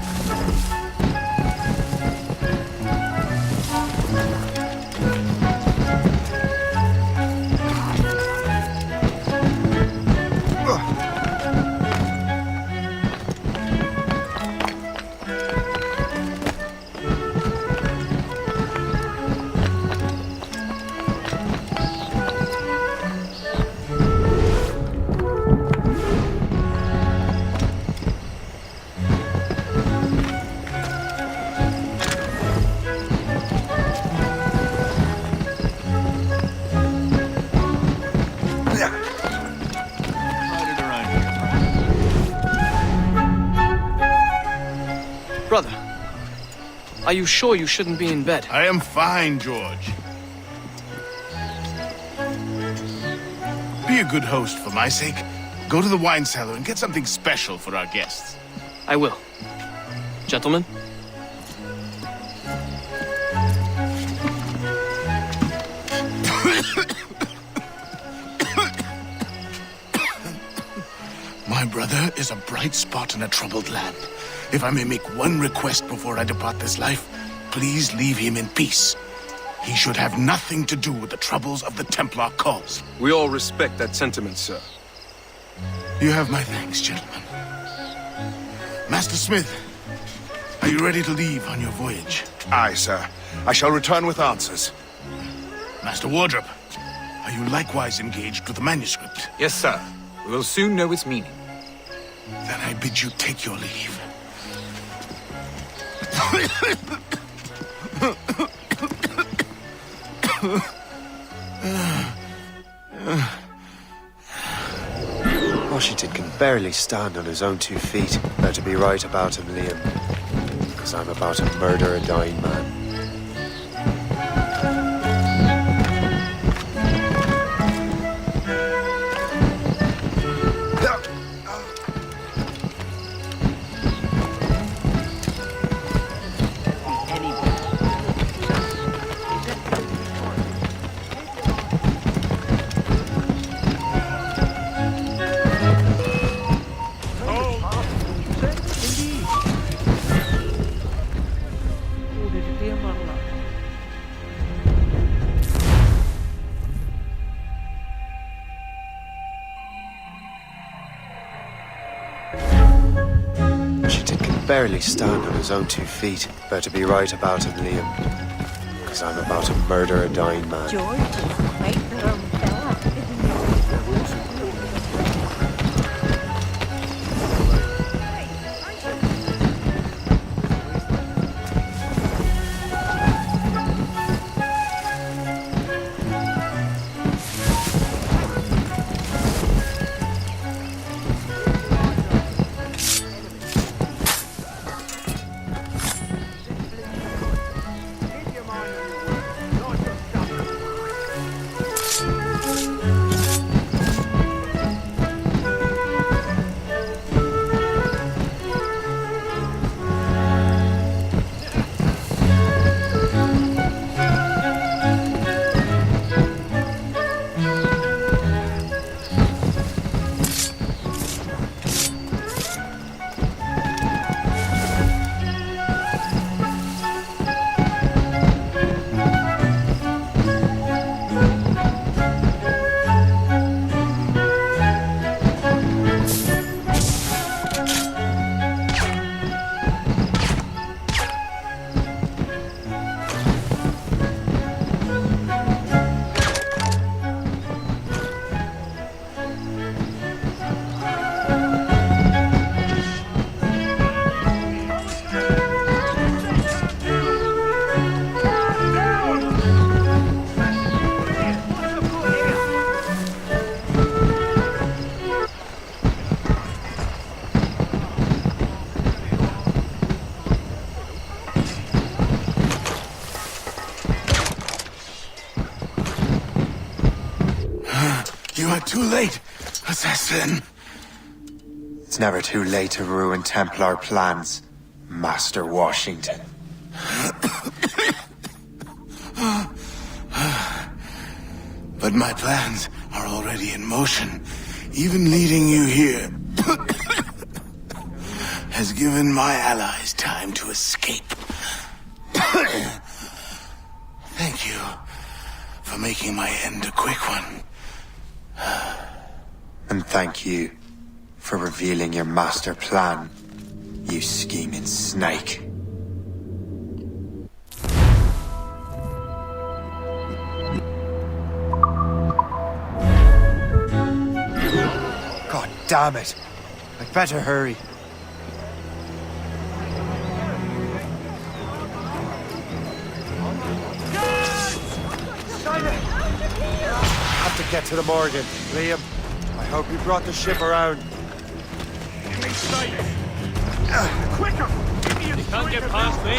Are you sure you shouldn't be in bed? I am fine, George. Be a good host for my sake. Go to the wine cellar and get something special for our guests. I will. Gentlemen? My brother is a bright spot in a troubled land. If I may make one request before I depart this life, please leave him in peace. He should have nothing to do with the troubles of the Templar cause. We all respect that sentiment, sir. You have my thanks, gentlemen. Master Smith, are you ready to leave on your voyage? Aye, sir. I shall return with answers. Master Wardrop, are you likewise engaged with the manuscript? Yes, sir. We will soon know its meaning. Then I bid you take your leave. Washington can barely stand on his own 2 feet. Better be right about him, Liam. Because I'm about to murder a dying man. Barely stand on his own 2 feet. Better be right about him, Liam. Because I'm about to murder a dying man. George is quite the wrong fella, isn't he? You are too late, assassin. It's never too late to ruin Templar plans, Master Washington. But my plans are already in motion. Even leading you here has given my allies time to escape. Thank you for making my end a quick one. And thank you for revealing your master plan, you scheming snake. God damn it! I'd better hurry. I have to get to the Morgan. Liam, I hope you brought the ship around. Quicker! You can't get past me.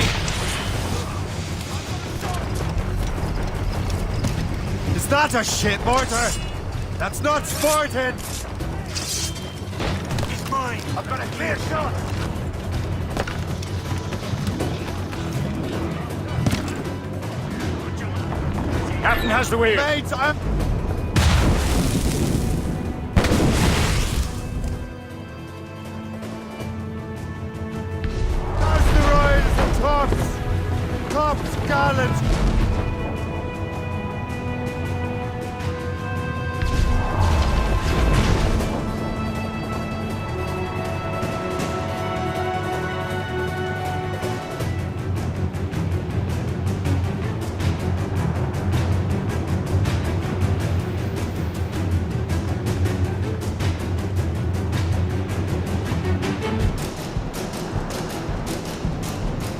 that a shit mortar? That's not Spartan! He's mine. I've got a clear shot. Captain has the wheel. Mates, There's the Royals and Tops gallant!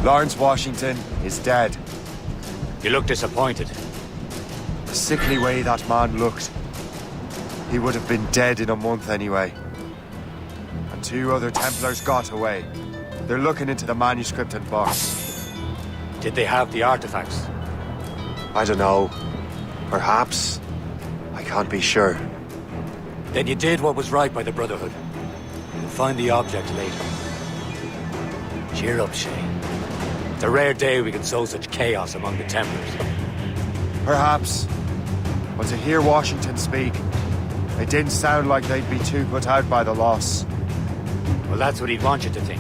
Lawrence Washington is dead. You look disappointed. The sickly way that man looked. He would have been dead in a month anyway. And 2 other Templars got away. They're looking into the manuscript and box. Did they have the artifacts? I don't know. Perhaps. I can't be sure. Then you did what was right by the Brotherhood. You'll find the object later. Cheer up, Shay. It's a rare day we can sow such chaos among the Templars. Perhaps. But to hear Washington speak, it didn't sound like they'd be too put out by the loss. Well, that's what he'd want you to think.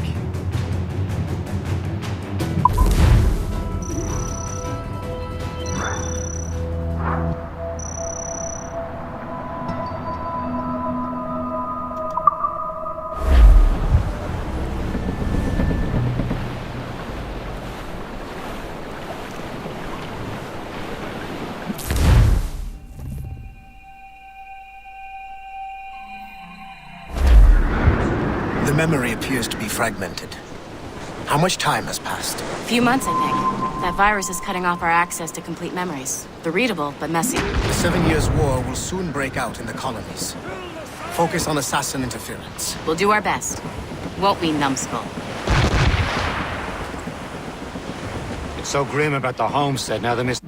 The memory appears to be fragmented. How much time has passed? A few months, I think. That virus is cutting off our access to complete memories. They're readable, but messy. The 7 Years' War will soon break out in the colonies. Focus on assassin interference. We'll do our best. Won't we, numbskull? It's so grim about the homestead now they miss...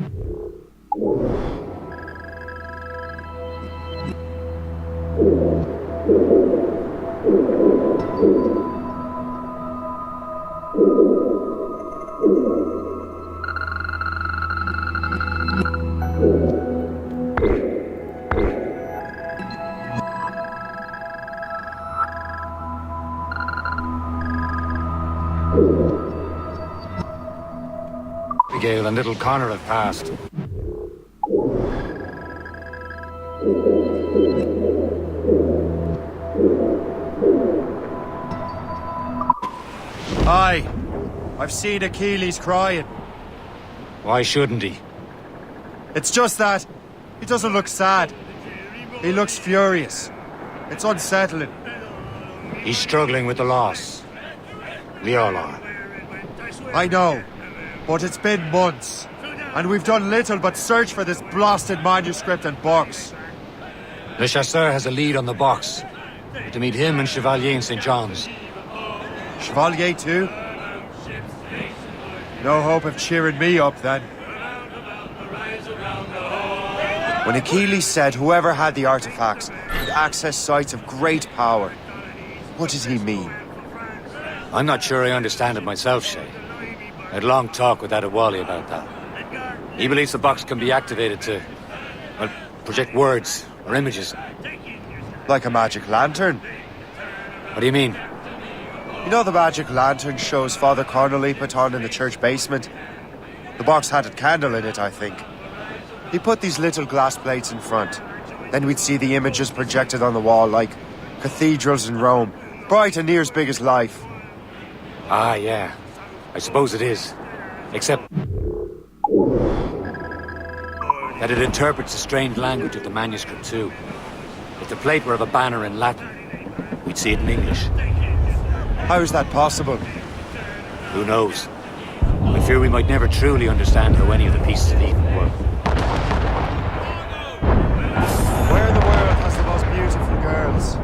Gale and little Connor have passed. Aye. I've seen Achilles crying. Why shouldn't he? It's just that he doesn't look sad. He looks furious. It's unsettling. He's struggling with the loss. We all are. I know. But it's been months, and we've done little but search for this blasted manuscript and box. Le Chasseur has a lead on the box. To meet him and Chevalier in St. John's. Chevalier too? No hope of cheering me up then. When Achilles said whoever had the artifacts could access sites of great power, what did he mean? I'm not sure I understand it myself, Shay. I had a long talk with Adewale about that. He believes the box can be activated to, well, project words or images. Like a magic lantern? What do you mean? You know the magic lantern shows Father Connolly put on in the church basement? The box had a candle in it, I think. He put these little glass plates in front. Then we'd see the images projected on the wall like cathedrals in Rome. Bright and near as big as life. Ah, yeah. I suppose it is. Except that it interprets the strange language of the manuscript too. If the plate were of a banner in Latin, we'd see it in English. How is that possible? Who knows? I fear we might never truly understand how any of the pieces of Eden work. Where in the world has the most beautiful girls?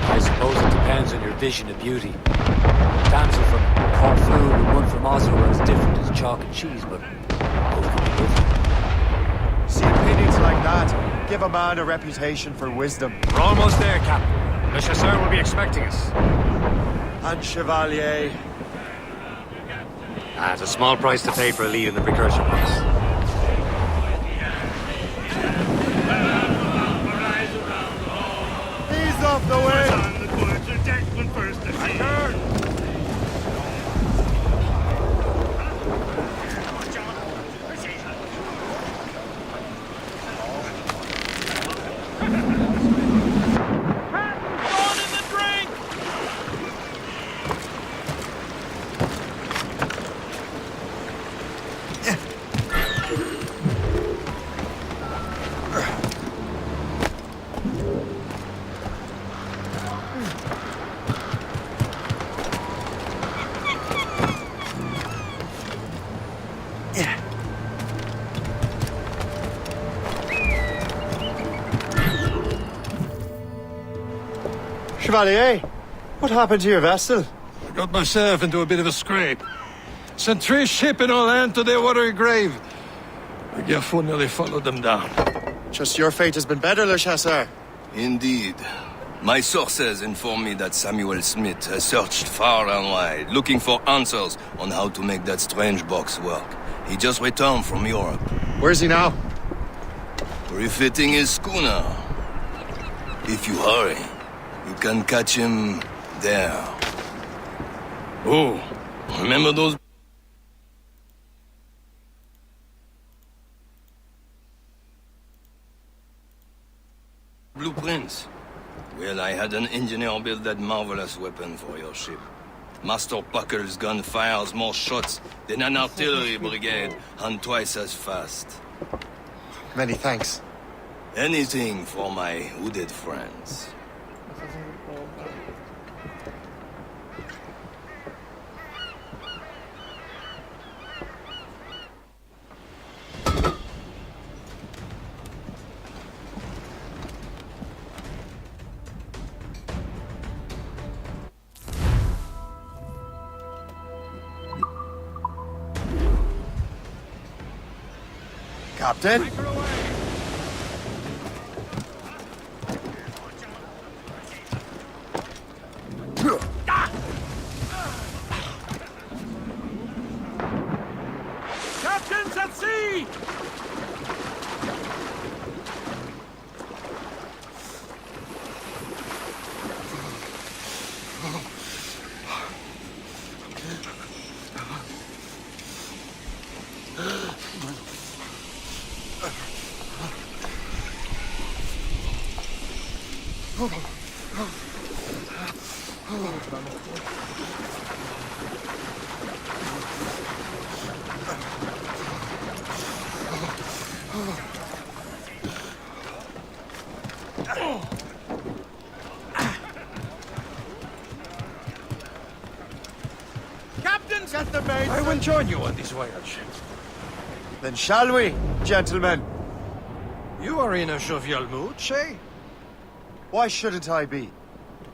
I suppose it depends on your vision of beauty. A damsel from Corfu and one from Oslo are as different as chalk and cheese, but both can be different. See opinions like give a man a reputation for wisdom. We're almost there, Captain. Le Chasseur will be expecting us. And Chevalier. It's a small price to pay for a lead in the precursor box. He's off the way! Chevalier, what happened to your vessel? I got myself into a bit of a scrape. Sent 3 ship in all hand to their watery grave. The Gerfo nearly followed them down. Just your fate has been better, Le Chasseur. Indeed. My sources inform me that Samuel Smith has searched far and wide, looking for answers on how to make that strange box work. He just returned from Europe. Where's he now? Refitting his schooner. If you hurry, you can catch him there. Oh, remember those blueprints? Well, I had an engineer build that marvelous weapon for your ship. Master Puckle's gun fires more shots than an artillery brigade, and twice as fast. Many thanks. Anything for my hooded friends. Captain? Captain's at sea! Captain's at the main. I will join you on this voyage. Then shall we, gentlemen? You are in a jovial mood, Shay? Why shouldn't I be?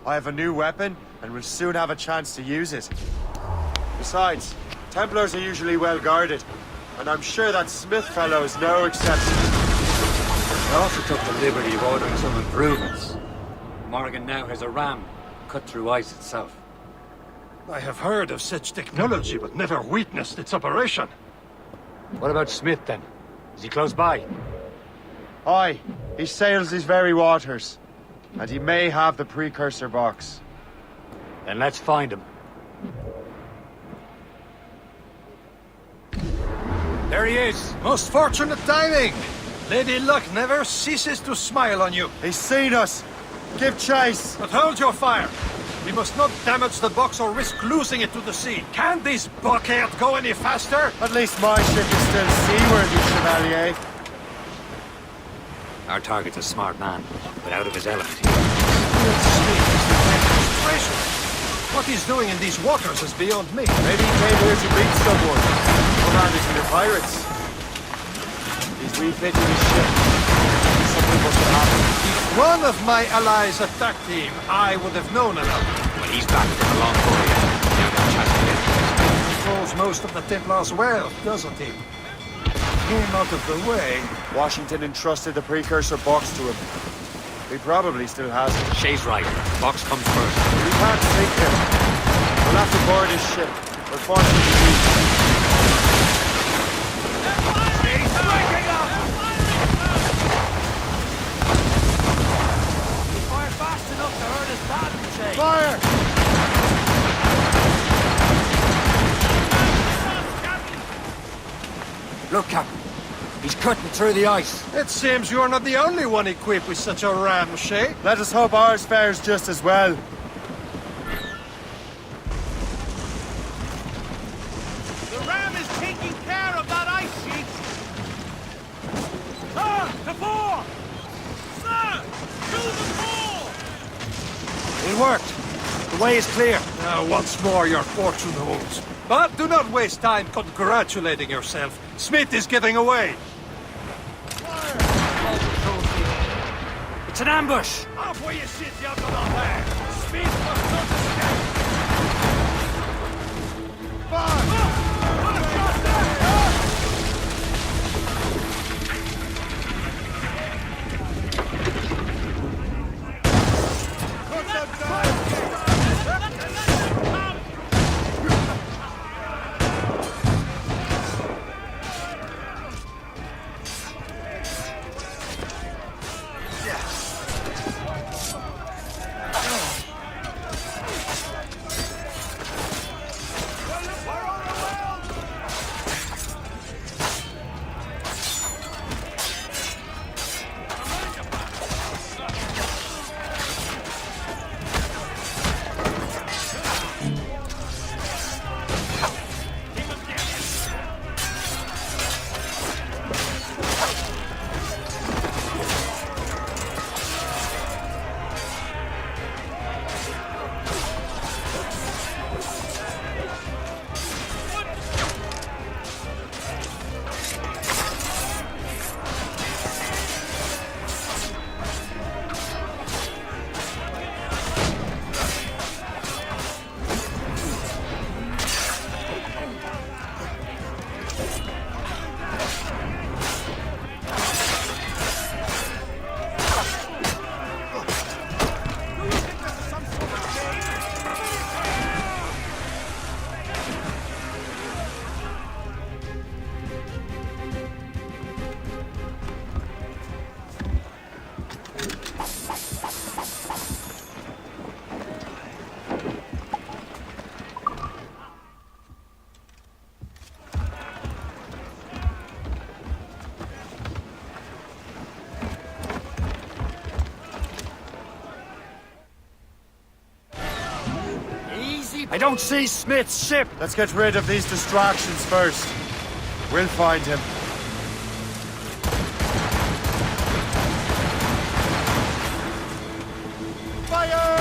I have a new weapon, and will soon have a chance to use it. Besides, Templars are usually well guarded, and I'm sure that Smith fellow is no exception. I also took the liberty of ordering some improvements. Morgan now has a ram cut through ice itself. I have heard of such technology, but never witnessed its operation. What about Smith, then? Is he close by? Aye, he sails these very waters, and he may have the precursor box. Then let's find him. There he is! Most fortunate timing! Lady Luck never ceases to smile on you. He's seen us! Give chase! But hold your fire! We must not damage the box or risk losing it to the sea. Can this blockade go any faster? At least my ship is still seaworthy, Chevalier. Our target's a smart man, but out of his element. What he's doing in these waters is beyond me. Maybe he came here to beat someone. Or managing the pirates. He's refitting his ship. Something must have happened. If one of my allies attacked him, I would have known about it. Well, he's back from a long voyage. Now got a chance to get He controls most of the Templars' wealth, doesn't he? him out of the way. Washington entrusted the precursor box to him. He probably still has it. Shay's right. Box comes first. We can't sink him. We'll have to board his ship. We're forced to do. Fire! Look, Captain. He's cutting through the ice. It seems you're not the only one equipped with such a ram, Shay. Let us hope ours fares just as well. The ram is taking care of that ice sheet. Sir, to fore! Sir, to the fore! It worked. The way is clear. Now, once more, your fortune holds. But do not waste time congratulating yourself. Smith is giving away. It's an ambush. Up where you sit, you have got on there. Smith must not escape. I don't see Smith's ship. Let's get rid of these distractions first. We'll find him. Fire!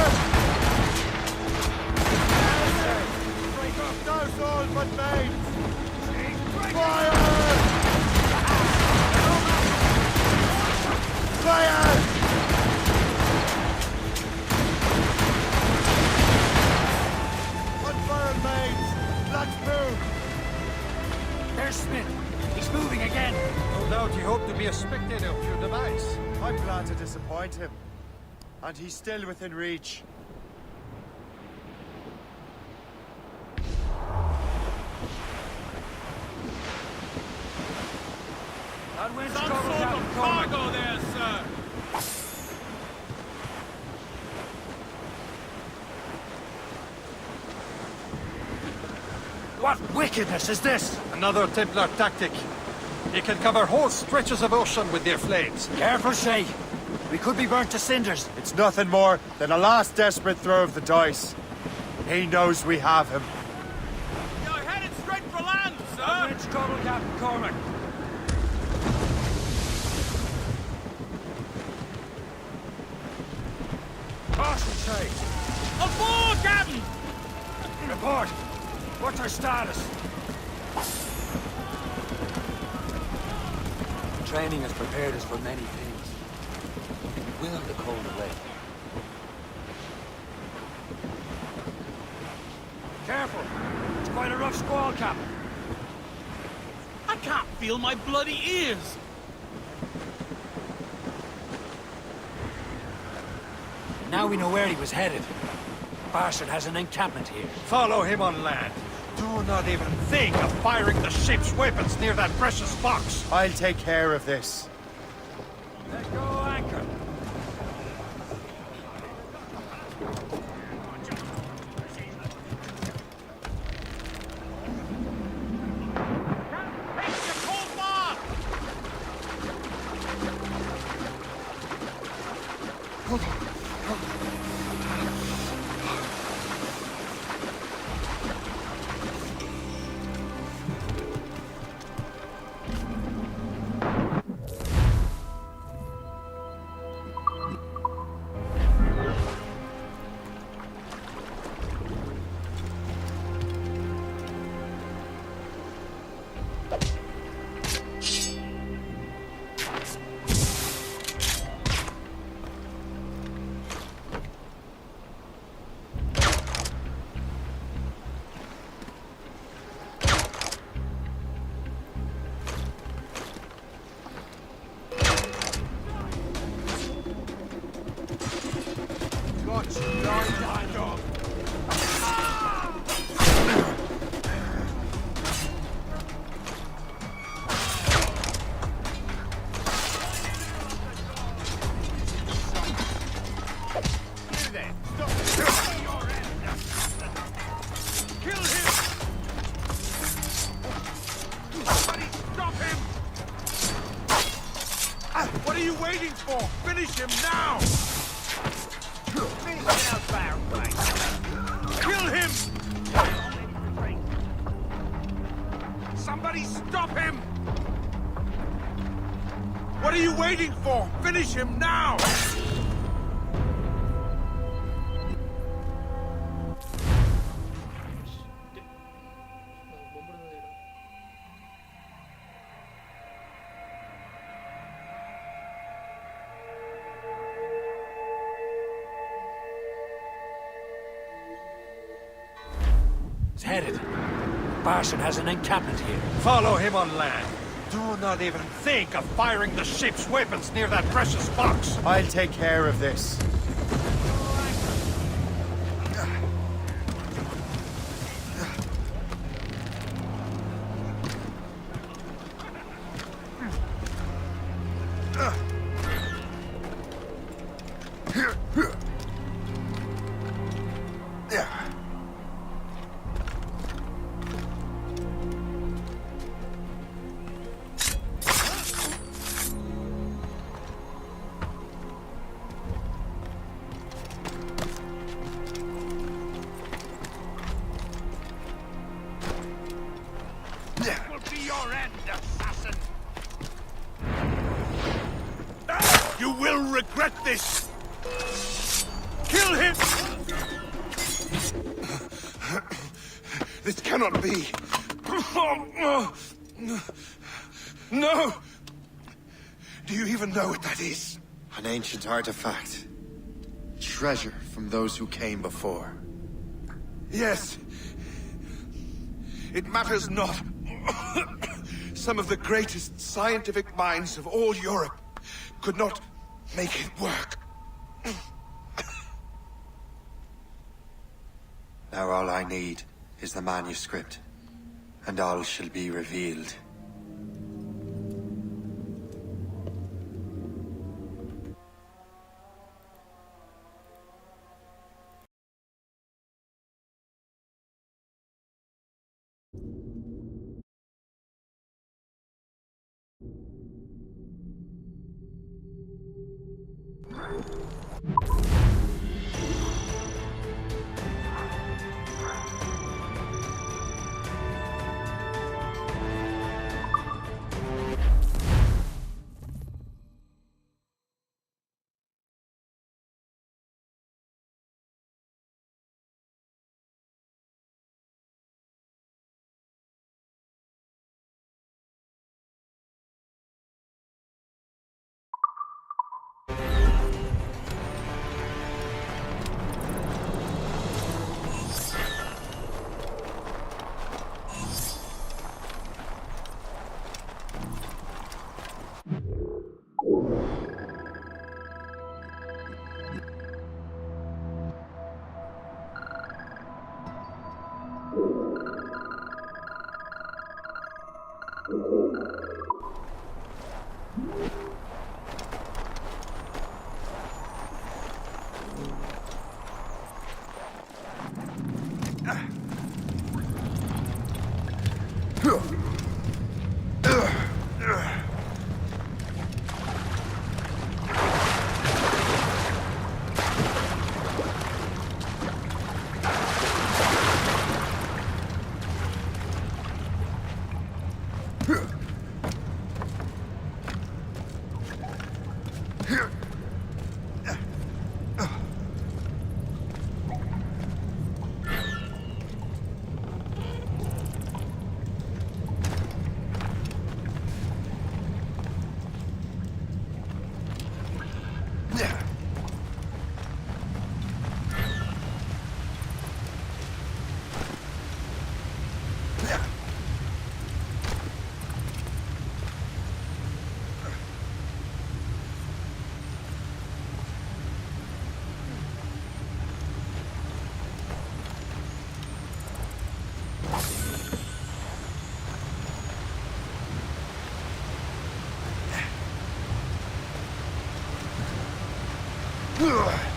Break off those all but mates! Fire! Fire! Let's move! There's Smith. He's moving again. No doubt he hoped to be a spectator of your demise. I'm glad to disappoint him. And he's still within reach. That wind's some sort of cargo there, sir. What wickedness is this? Another Templar tactic. They can cover whole stretches of ocean with their flames. Careful, Shay. We could be burnt to cinders. It's nothing more than a last desperate throw of the dice. He knows we have him. You're headed straight for land, sir. Wind's total, Captain Cormac. Caution, Shay. Aboard, Captain! Report. What's our status? Training has prepared us for many things. We will the cold away. Careful! It's quite a rough squall, Captain. A can't feel my bloody ears! Now we know where he was headed. Bastard has an encampment here. Follow him on land. Do not even think of firing the ship's weapons near that precious box. I'll take care of this. Let go anchor. What are you waiting for? Finish him now! Kill him! Somebody stop him! What are you waiting for? Finish him now! Headed. Bastard has an encampment here. Follow him on land. Do not even think of firing the ship's weapons near that precious box. I'll take care of this. You will regret this! Kill him! This cannot be. No! Do you even know what that is? An ancient artifact. Treasure from those who came before. Yes. It matters not. Some of the greatest scientific minds of all Europe could not make it work. Now all I need is the manuscript, and all shall be revealed. Ugh.